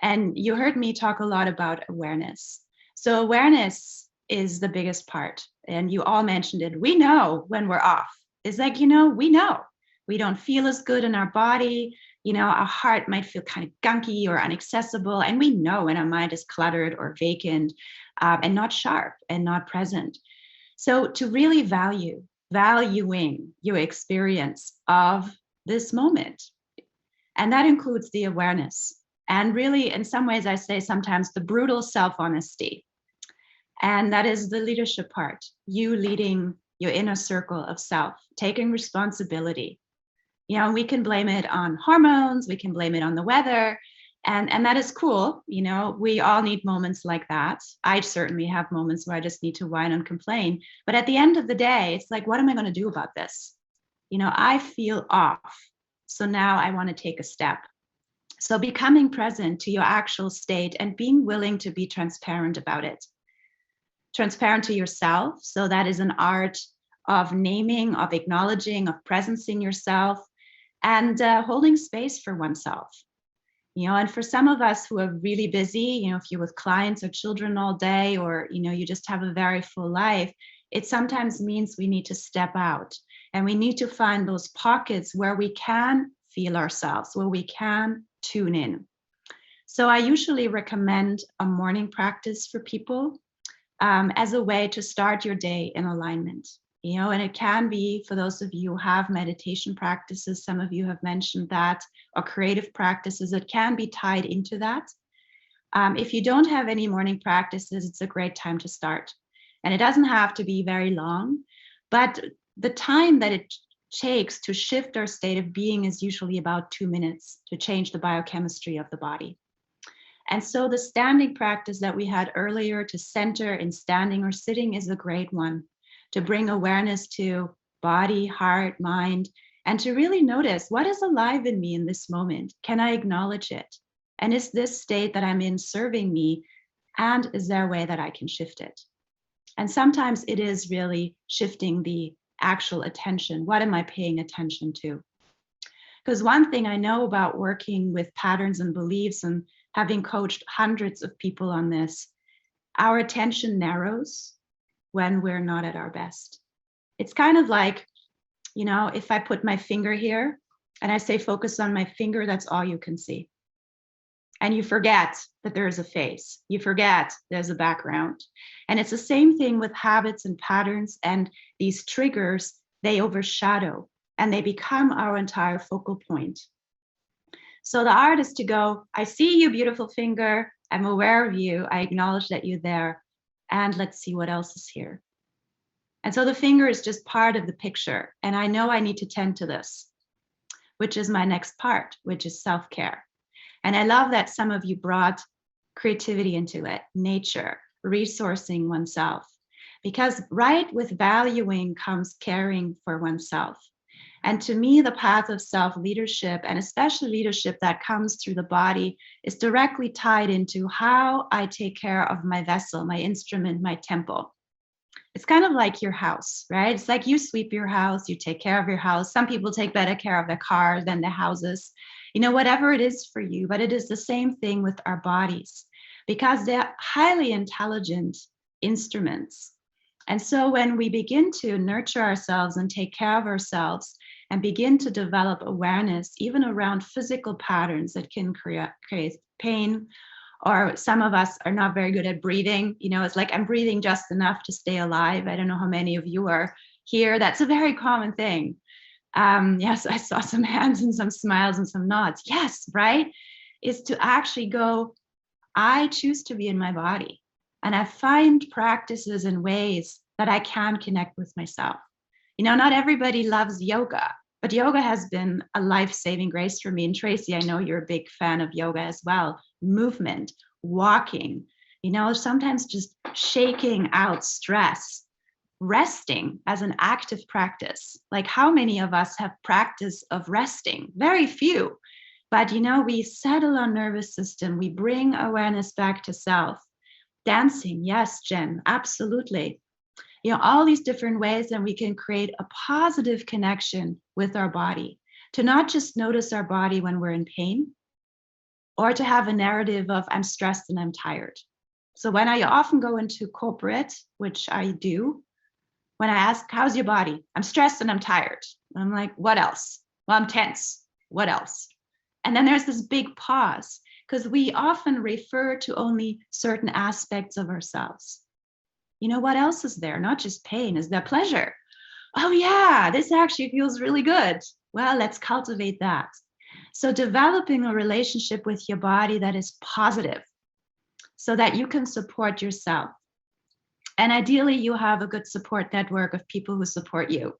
And you heard me talk a lot about awareness. So awareness is the biggest part. And you all mentioned it. We know when we're off. It's like, we know we don't feel as good in our body. Our heart might feel kind of gunky or inaccessible. And we know when our mind is cluttered or vacant, and not sharp and not present. So to really valuing your experience of this moment. And that includes the awareness. And really, in some ways, I say sometimes the brutal self-honesty. And that is the leadership part, you leading your inner circle of self, taking responsibility. We can blame it on hormones, we can blame it on the weather, and that is cool. We all need moments like that. I certainly have moments where I just need to whine and complain. But at the end of the day, it's like, what am I going to do about this? I feel off. So now I want to take a step. So becoming present to your actual state and being willing to be transparent about it. Transparent to yourself. So that is an art of naming, of acknowledging, of presencing yourself, and holding space for oneself. And for some of us who are really busy, if you're with clients or children all day, or, you just have a very full life, it sometimes means we need to step out and we need to find those pockets where we can feel ourselves, where we can tune in. So I usually recommend a morning practice for people as a way to start your day in alignment. And it can be, for those of you who have meditation practices, some of you have mentioned that, or creative practices, it can be tied into that. If you don't have any morning practices, it's a great time to start. And it doesn't have to be very long, but the time that it takes to shift our state of being is usually about 2 minutes to change the biochemistry of the body. And so the standing practice that we had earlier, to center in standing or sitting, is a great one. To bring awareness to body, heart, mind, and to really notice what is alive in me in this moment. Can I acknowledge it? And is this state that I'm in serving me? And is there a way that I can shift it? And sometimes it is really shifting the actual attention. What am I paying attention to? Because one thing I know about working with patterns and beliefs and having coached hundreds of people on this, our attention narrows when we're not at our best. It's kind of like, if I put my finger here and I say, focus on my finger, that's all you can see. And you forget that there's a face. You forget there's a background. And it's the same thing with habits and patterns, and these triggers, they overshadow and they become our entire focal point. So the art is to go, I see you, beautiful finger. I'm aware of you. I acknowledge that you're there. And let's see what else is here. And so the finger is just part of the picture. And I know I need to tend to this, which is my next part, which is self-care. And I love that some of you brought creativity into it, nature, resourcing oneself. Because right with valuing comes caring for oneself. And to me, the path of self-leadership, and especially leadership that comes through the body, is directly tied into how I take care of my vessel, my instrument, my temple. It's kind of like your house, right? It's like you sweep your house, you take care of your house. Some people take better care of their cars than their houses, whatever it is for you. But it is the same thing with our bodies, because they're highly intelligent instruments. And so when we begin to nurture ourselves and take care of ourselves, and begin to develop awareness, even around physical patterns that can create pain, or some of us are not very good at breathing. It's like, I'm breathing just enough to stay alive. I don't know how many of you are here. That's a very common thing. Yes, I saw some hands and some smiles and some nods. Yes, right? Is to actually go, I choose to be in my body. And I find practices and ways that I can connect with myself. Not everybody loves yoga, but yoga has been a life-saving grace for me. And Tracy, I know you're a big fan of yoga as well. Movement, walking, sometimes just shaking out stress, resting as an active practice. Like, how many of us have practice of resting? Very few. But we settle our nervous system, we bring awareness back to self. Dancing, yes, Jen, absolutely. All these different ways that we can create a positive connection with our body, to not just notice our body when we're in pain, or to have a narrative of I'm stressed and I'm tired. So when I often go into corporate, which I do, when I ask, how's your body? I'm stressed and I'm tired. And I'm like, what else? Well, I'm tense. What else? And then there's this big pause, because we often refer to only certain aspects of ourselves. What else is there? Not just pain, is there pleasure? Oh yeah, this actually feels really good. Well, let's cultivate that. So developing a relationship with your body that is positive, so that you can support yourself. And ideally, you have a good support network of people who support you,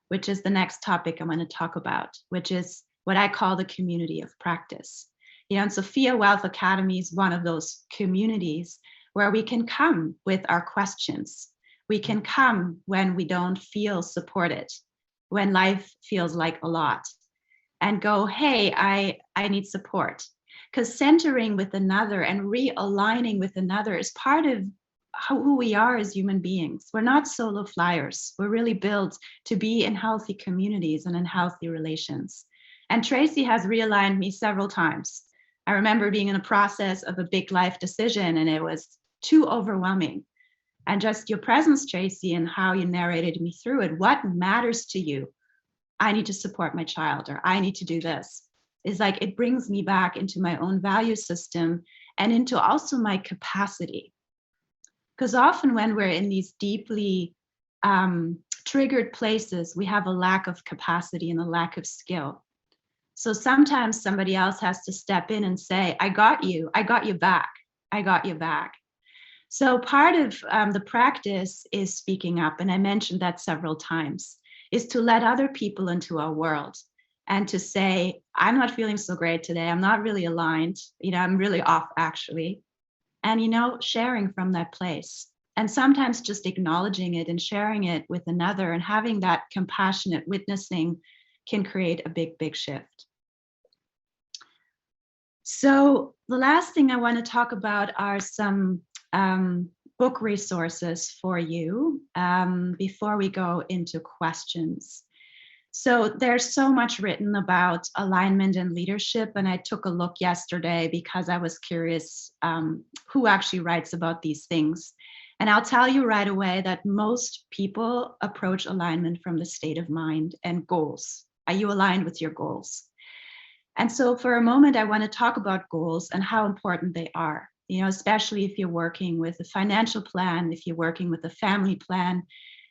which is the next topic I'm going to talk about, which is what I call the community of practice. And Sophia Wealth Academy is one of those communities where we can come with our questions. We can come when we don't feel supported, when life feels like a lot, and go, hey, I need support. Because centering with another and realigning with another is part of who we are as human beings. We're not solo flyers. We're really built to be in healthy communities and in healthy relations. And Tracy has realigned me several times. I remember being in a process of a big life decision, and it was too overwhelming. And just your presence, Tracy, and how you narrated me through it, what matters to you? I need to support my child, or I need to do this. Is like, it brings me back into my own value system and into also my capacity. Because often when we're in these deeply triggered places, we have a lack of capacity and a lack of skill. So sometimes somebody else has to step in and say, I got you back, I got you back. So part of the practice is speaking up, and I mentioned that several times, is to let other people into our world and to say, I'm not feeling so great today, I'm not really aligned, I'm really off actually. And, sharing from that place. And sometimes just acknowledging it and sharing it with another and having that compassionate witnessing can create a big, big shift. So the last thing I want to talk about are some book resources for you before we go into questions. So there's so much written about alignment and leadership, and I took a look yesterday because I was curious who actually writes about these things. And I'll tell you right away that most people approach alignment from the state of mind and goals. Are you aligned with your goals? And so for a moment, I want to talk about goals and how important they are, especially if you're working with a financial plan, if you're working with a family plan.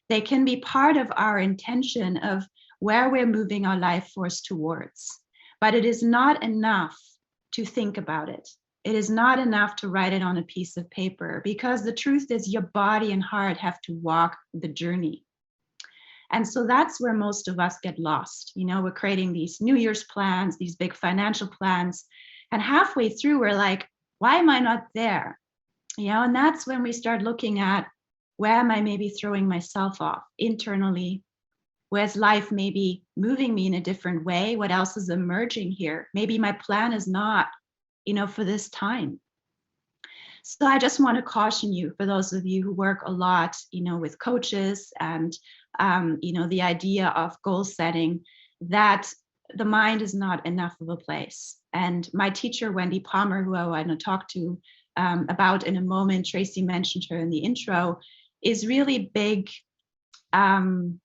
They can be part of our intention of where we're moving our life force towards. But it is not enough to think about it. It is not enough to write it on a piece of paper, because the truth is your body and heart have to walk the journey. And so that's where most of us get lost. We're creating these New Year's plans, these big financial plans, and halfway through we're like, why am I not there? And that's when we start looking at, where am I maybe throwing myself off internally? Where's life maybe moving me in a different way? What else is emerging here? Maybe my plan is not, for this time. So I just want to caution you, for those of you who work a lot, with coaches and, the idea of goal setting, that the mind is not enough of a place. And my teacher, Wendy Palmer, who I want to talk to about in a moment, Tracy mentioned her in the intro, is really big on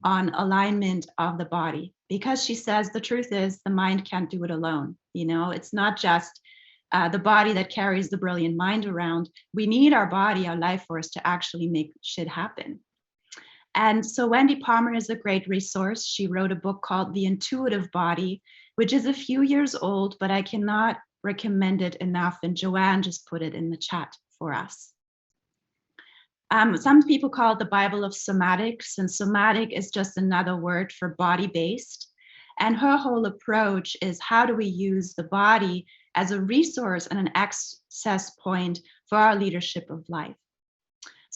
alignment of the body, because she says the truth is the mind can't do it alone. It's not just the body that carries the brilliant mind around. We need our body, our life force, to actually make shit happen. And so Wendy Palmer is a great resource. She wrote a book called The Intuitive Body, which is a few years old, but I cannot recommend it enough. And Joanne just put it in the chat for us. Some people call it the Bible of somatics, and somatic is just another word for body-based. And her whole approach is, how do we use the body as a resource and an access point for our leadership of life?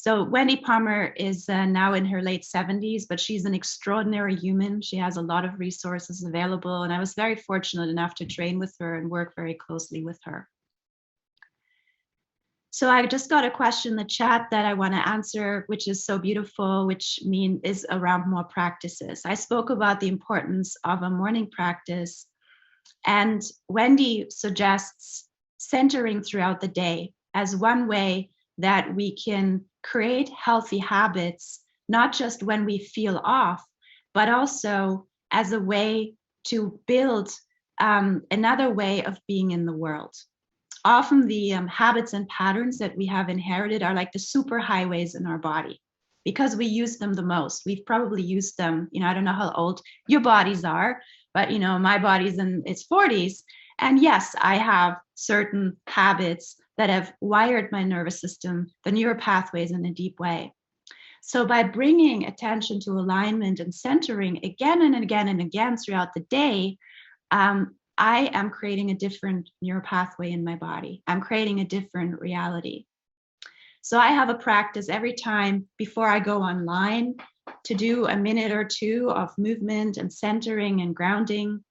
So Wendy Palmer is now in her late 70s, but she's an extraordinary human. She has a lot of resources available, and I was very fortunate enough to train with her and work very closely with her. So I just got a question in the chat that I want to answer, which is so beautiful, which is around more practices. I spoke about the importance of a morning practice, and Wendy suggests centering throughout the day as one way that we can create healthy habits, not just when we feel off, but also as a way to build another way of being in the world. Often the habits and patterns that we have inherited are like the super highways in our body because we use them the most. We've probably used them, I don't know how old your bodies are, but my body's in its 40s. And yes, I have certain habits that have wired my nervous system, the neural pathways in a deep way. So by bringing attention to alignment and centering again and again and again throughout the day, I am creating a different neural pathway in my body. I'm creating a different reality. So I have a practice every time before I go online to do a minute or two of movement and centering and grounding.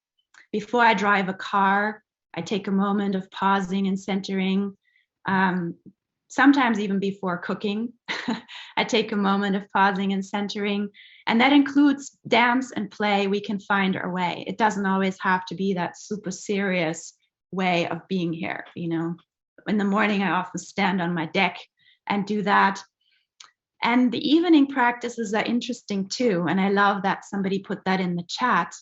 Before I drive a car, I take a moment of pausing and centering. Sometimes even before cooking, I take a moment of pausing and centering. And that includes dance and play. We can find our way. It doesn't always have to be that super serious way of being here. In the morning, I often stand on my deck and do that. And the evening practices are interesting too. And I love that somebody put that in the chat,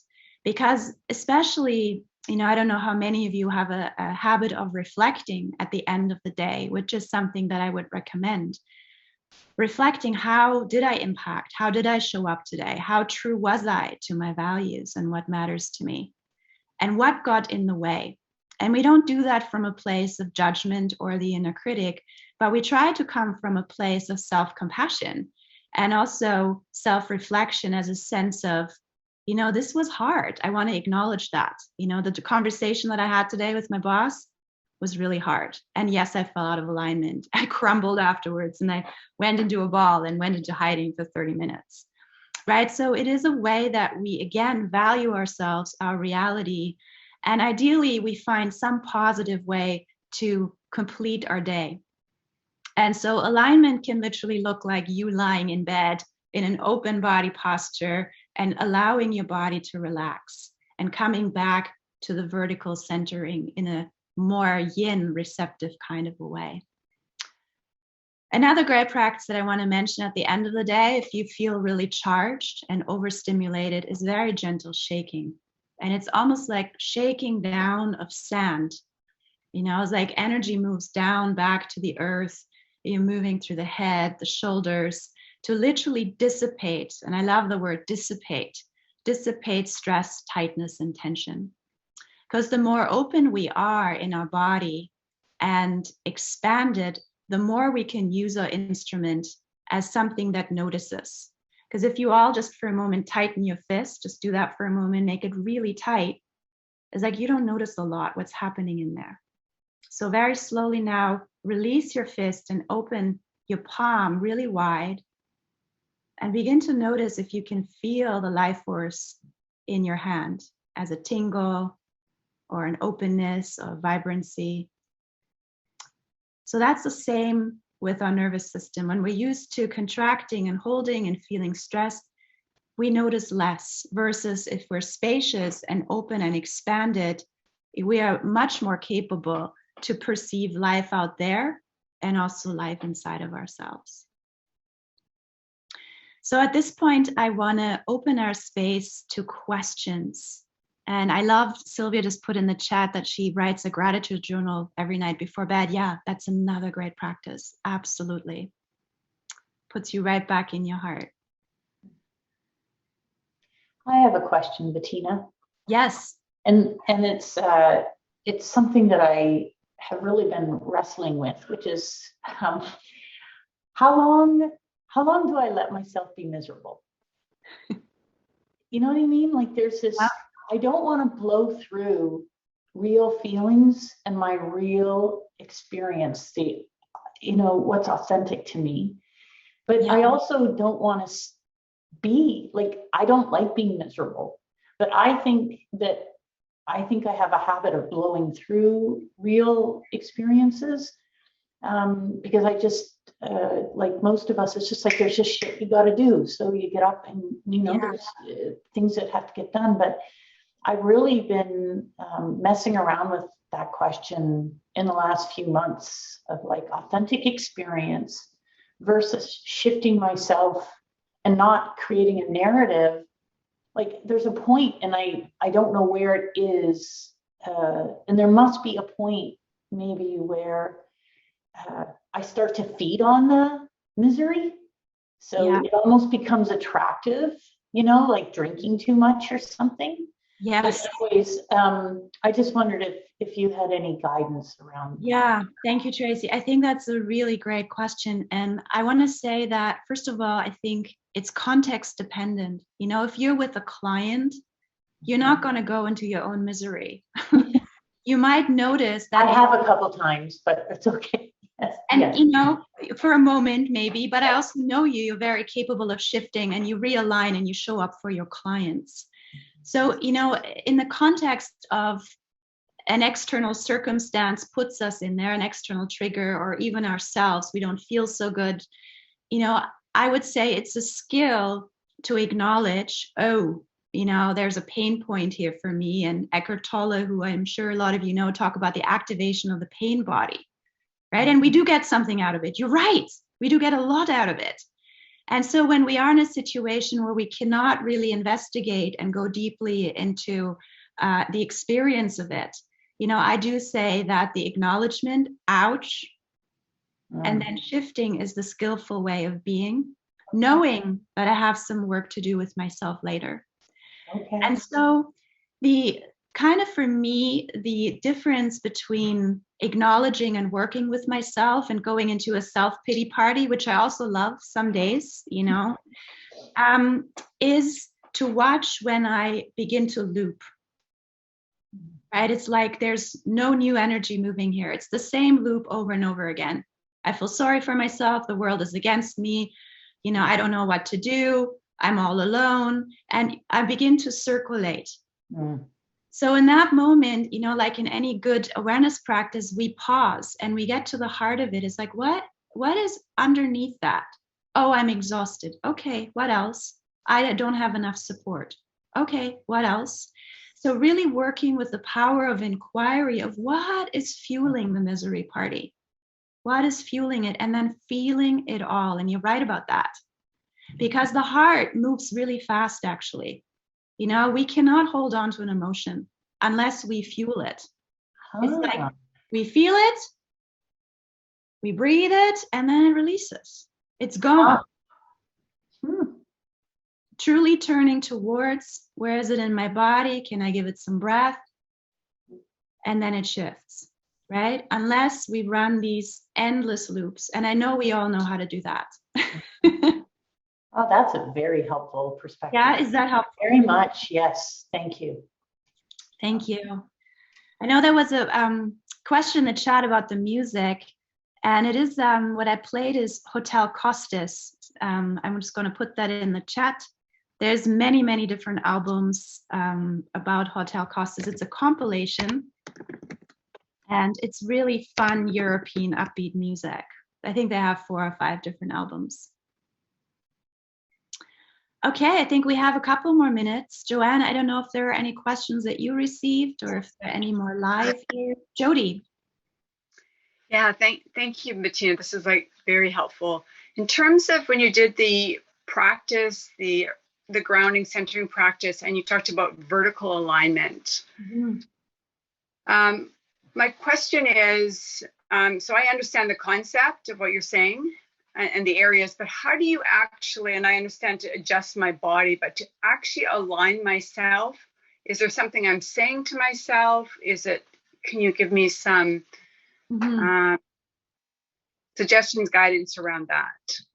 because especially, I don't know how many of you have a habit of reflecting at the end of the day, which is something that I would recommend. Reflecting, how did I impact? How did I show up today? How true was I to my values and what matters to me? And what got in the way? And we don't do that from a place of judgment or the inner critic, but we try to come from a place of self-compassion and also self-reflection as a sense of, this was hard. I want to acknowledge that. The conversation that I had today with my boss was really hard. And yes, I fell out of alignment. I crumbled afterwards and I went into a ball and went into hiding for 30 minutes, right? So it is a way that we, again, value ourselves, our reality, and ideally we find some positive way to complete our day. And so alignment can literally look like you lying in bed in an open body posture and allowing your body to relax and coming back to the vertical centering in a more yin receptive kind of a way. Another great practice that I want to mention at the end of the day, if you feel really charged and overstimulated, is very gentle shaking. And it's almost like shaking down of sand. It's like energy moves down back to the earth. You're moving through the head, the shoulders, to literally dissipate. And I love the word dissipate stress, tightness, and tension. Because the more open we are in our body and expanded, the more we can use our instrument as something that notices. Because if you all just for a moment tighten your fist, just do that for a moment, make it really tight, it's like you don't notice a lot what's happening in there. So very slowly now, release your fist and open your palm really wide and begin to notice if you can feel the life force in your hand as a tingle or an openness or vibrancy. So that's the same with our nervous system. When we're used to contracting and holding and feeling stress, we notice less, versus if we're spacious and open and expanded, we are much more capable to perceive life out there and also life inside of ourselves. So at this point, I want to open our space to questions. And I love Sylvia just put in the chat that she writes a gratitude journal every night before bed. Yeah, that's another great practice. Absolutely. Puts you right back in your heart. I have a question, Bettina. Yes. And it's something that I have really been wrestling with, which is how long do I let myself be miserable? You know what I mean? Like there's this, I don't want to blow through real feelings and my real experience, what's authentic to me. But Yeah. I also don't want to be like, I don't like being miserable, but I think I have a habit of blowing through real experiences, because I just, like most of us, it's just like there's just shit you got to do. So you get up and, Yeah. there's things that have to get done. But I've really been messing around with that question in the last few months of like authentic experience versus shifting myself and not creating a narrative. Like there's a point, and I don't know where it is, and there must be a point maybe where I start to feed on the misery, so Yeah. it almost becomes attractive, like drinking too much or something. Yes. But anyways, I just wondered if you had any guidance around. Yeah, thank you, Tracy. I think that's a really great question. And I want to say that, first of all, I think it's context dependent. If you're with a client, you're not going to go into your own misery. You might notice that I have a couple times, but it's okay. Yes. and Yes. for a moment maybe, but I also know you're very capable of shifting, and you realign and you show up for your clients. So, in the context of an external circumstance puts us in there, an external trigger, or even ourselves, we don't feel so good. I would say it's a skill to acknowledge, there's a pain point here for me. And Eckhart Tolle, who I'm sure a lot of you know, talk about the activation of the pain body, right? And we do get something out of it. You're right. We do get a lot out of it. And so when we are in a situation where we cannot really investigate and go deeply into the experience of it, I do say that the acknowledgement, ouch, and then shifting is the skillful way of being, knowing that I have some work to do with myself later. Okay. And so for me, the difference between acknowledging and working with myself and going into a self-pity party, which I also love some days, is to watch when I begin to loop. Right? It's like there's no new energy moving here. It's the same loop over and over again. I feel sorry for myself. The world is against me. I don't know what to do. I'm all alone. And I begin to circulate. So in that moment, like in any good awareness practice, we pause and we get to the heart of it. It's like, what is underneath that? Oh, I'm exhausted. Okay, what else? I don't have enough support. Okay, what else? So really working with the power of inquiry of what is fueling the misery party? What is fueling it? And then feeling it all. And you're right about that. Because the heart moves really fast, actually. We cannot hold on to an emotion unless we fuel it. It's like we feel it, we breathe it, and then it releases. It's gone. Truly turning towards, where is it in my body? Can I give it some breath? And then it shifts, right? Unless we run these endless loops. And I know we all know how to do that. Oh, that's a very helpful perspective. Yeah, is that helpful? Very much, yes. Thank you. Thank you. I know there was a question in the chat about the music, and it is what I played is Hotel Costas. I'm just going to put that in the chat. There's many, many different albums about Hotel Costas. It's a compilation, and it's really fun European upbeat music. I think they have 4 or 5 different albums. Okay, I think we have a couple more minutes. Joanne, I don't know if there are any questions that you received or if there are any more live here. Jody. Yeah, thank you, Bettina. This is very helpful. In terms of when you did the practice, the grounding centering practice, and you talked about vertical alignment. My question is, so I understand the concept of what you're saying and the areas, but how do you actually, and I understand to adjust my body, but to actually align myself, is there something I'm saying to myself? Can you give me some suggestions, guidance around that?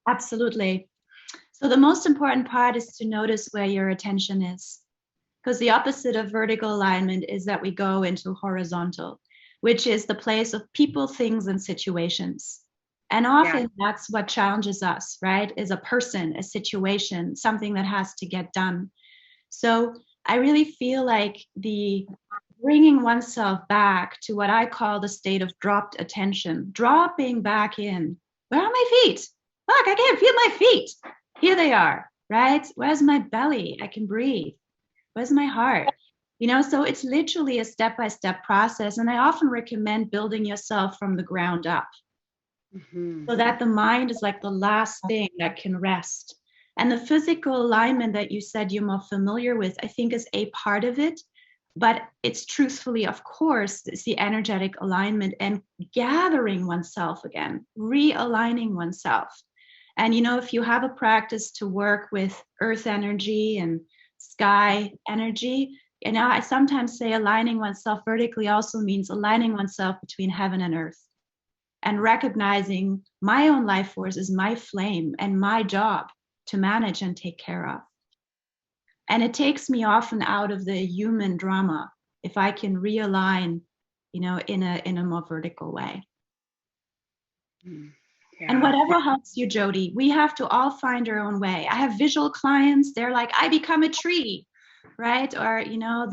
Absolutely. So the most important part is to notice where your attention is, because the opposite of vertical alignment is that we go into horizontal, which is the place of people, things, and situations. And often that's what challenges us, right? Is a person, a situation, something that has to get done. So I really feel like the bringing oneself back to what I call the state of dropped attention, dropping back in. Where are my feet? Look, I can't feel my feet. Here they are, right? Where's my belly? I can breathe. Where's my heart? You know, so it's literally a step-by-step process. And I often recommend building yourself from the ground up, so that the mind is like the last thing that can rest. And the physical alignment that you said you're more familiar with, I think is a part of it. But it's truthfully, of course, it's the energetic alignment and gathering oneself again, realigning oneself. And, you know, if you have a practice to work with earth energy and sky energy, you know, I sometimes say aligning oneself vertically also means aligning oneself between heaven and earth, and recognizing my own life force is my flame and my job to manage and take care of. And it takes me often out of the human drama if I can realign, you know, in a more vertical way. And whatever helps you, Jody, we have to all find our own way. I have visual clients, they're like, I become a tree, right? Or, you know,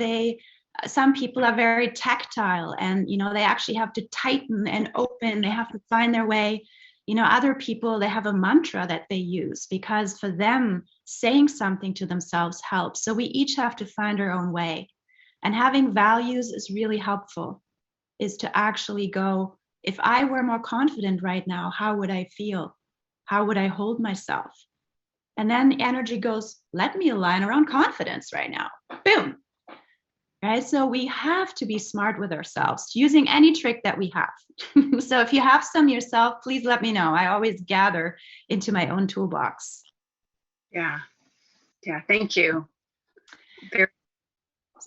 some people are very tactile and, you know, they actually have to tighten and open, they have to find their way. You know, other people, they have a mantra that they use because for them, saying something to themselves helps. So we each have to find our own way. And having values is really helpful, is to actually go, if I were more confident right now, how would I feel? How would I hold myself? And then energy goes, let me align around confidence right now. Boom. Right? So we have to be smart with ourselves, using any trick that we have. So if you have some yourself, please let me know. I always gather into my own toolbox. Yeah. Thank you.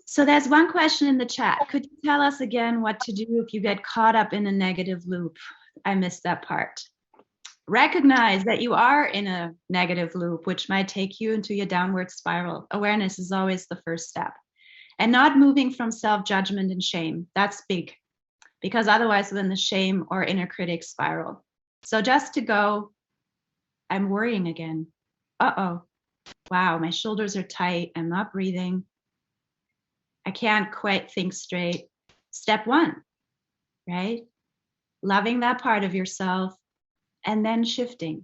So there's one question in the chat. Could you tell us again what to do if you get caught up in a negative loop? I missed that part. Recognize that you are in a negative loop, which might take you into your downward spiral. Awareness is always the first step. And not moving from self-judgment and shame. That's big, because otherwise then the shame or inner critic spiral. So just to go, I'm worrying again. Uh-oh. Wow, my shoulders are tight. I'm not breathing. I can't quite think straight. Step one, right? Loving that part of yourself and then shifting,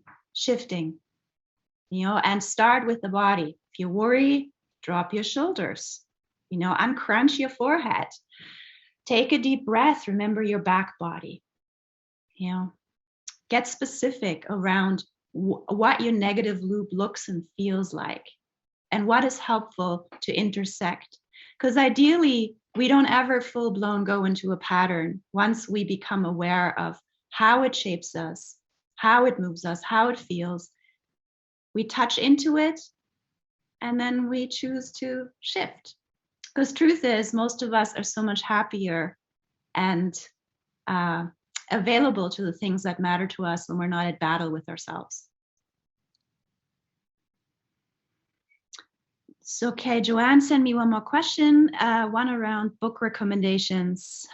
you know, and start with the body. If you worry, drop your shoulders, you know, uncrunch your forehead. Take a deep breath. Remember your back body, you know, get specific around what your negative loop looks and feels like and what is helpful to intersect. Because ideally, we don't ever full-blown go into a pattern once we become aware of how it shapes us, how it moves us, how it feels. We touch into it, and then we choose to shift. Because truth is, most of us are so much happier and available to the things that matter to us when we're not at battle with ourselves. So, okay, Joanne sent me one more question, one around book recommendations.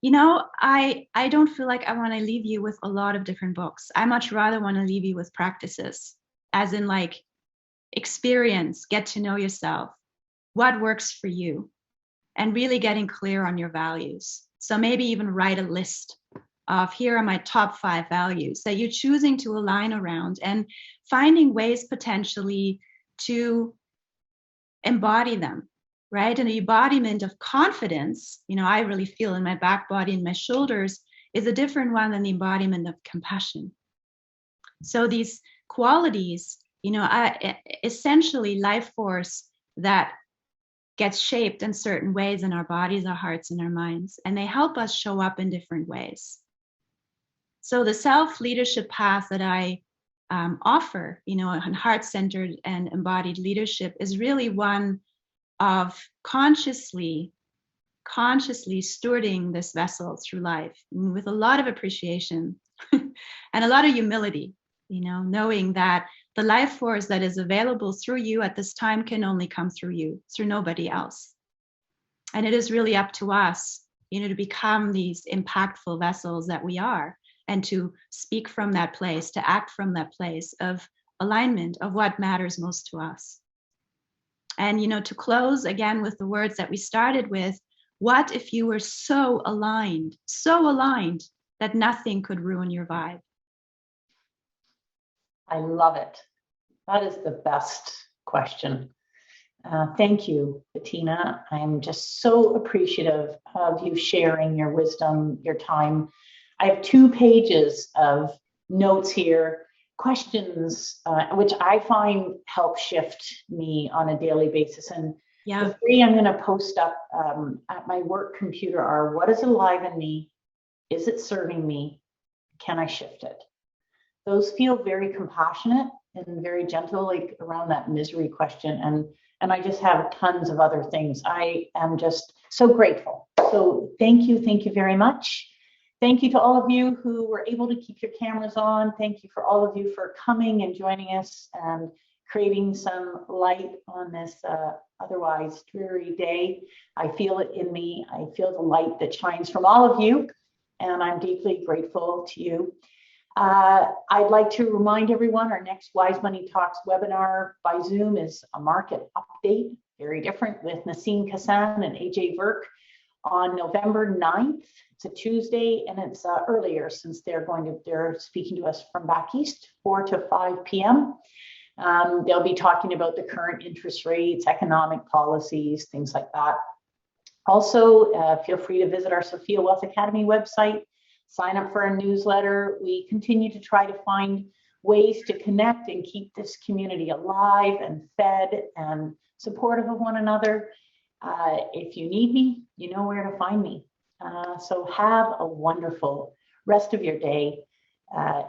You know, I don't feel like I want to leave you with a lot of different books. I much rather want to leave you with practices, as in like experience, get to know yourself, what works for you, and really getting clear on your values. So maybe even write a list of here are my top 5 values that you're choosing to align around and finding ways potentially to embody them, right? And the embodiment of confidence, you know, I really feel in my back body and my shoulders is a different one than the embodiment of compassion. So these qualities, you know, essentially life force that gets shaped in certain ways in our bodies, our hearts, and our minds, and they help us show up in different ways. So the self-leadership path that I offer, you know, on heart-centered and embodied leadership is really one of consciously stewarding this vessel through life with a lot of appreciation and a lot of humility, you know, knowing that the life force that is available through you at this time can only come through you, through nobody else. And it is really up to us, to become these impactful vessels that we are, and to speak from that place, to act from that place of alignment of what matters most to us. And, to close again with the words that we started with, what if you were so aligned that nothing could ruin your vibe? I love it. That is the best question. Thank you, Bettina. I'm just so appreciative of you sharing your wisdom, your time. I have 2 pages of notes here, questions, which I find help shift me on a daily basis. And the 3 I'm going to post up at my work computer are: what is alive in me? Is it serving me? Can I shift it? Those feel very compassionate and very gentle, like around that misery question. And I just have tons of other things. I am just so grateful. So thank you very much. Thank you to all of you who were able to keep your cameras on. Thank you for all of you for coming and joining us and creating some light on this otherwise dreary day. I feel it in me. I feel the light that shines from all of you, and I'm deeply grateful to you. I'd like to remind everyone our next Wise Money Talks webinar by Zoom is a market update, very different, with Nassim Kassan and AJ Verk on November 9th. It's a Tuesday, and it's earlier since they're speaking to us from back east, 4 to 5 p.m. They'll be talking about the current interest rates, economic policies, things like that. Also, feel free to visit our Sophia Wealth Academy website. Sign up for our newsletter. We continue to try to find ways to connect and keep this community alive and fed and supportive of one another. If you need me, you know where to find me. So have a wonderful rest of your day.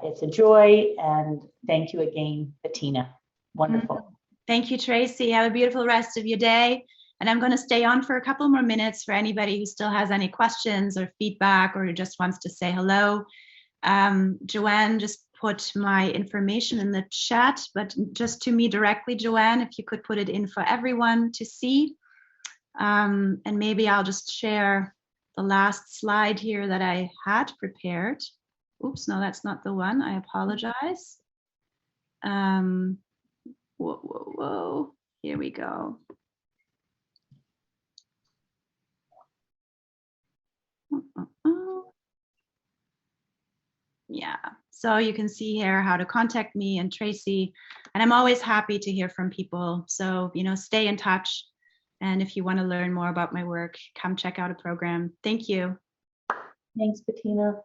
It's a joy, and thank you again, Bettina. Wonderful. Thank you, Tracy. Have a beautiful rest of your day. And I'm going to stay on for a couple more minutes for anybody who still has any questions or feedback or just wants to say hello. Joanne just put my information in the chat, but just to me directly, Joanne, if you could put it in for everyone to see. And maybe I'll just share the last slide here that I had prepared. Oops, no, that's not the one. I apologize. Whoa. Here we go. Yeah, so you can see here how to contact me and Tracy, and I'm always happy to hear from people. So, stay in touch. And if you want to learn more about my work, come check out a program. Thank you. Thanks, Bettina.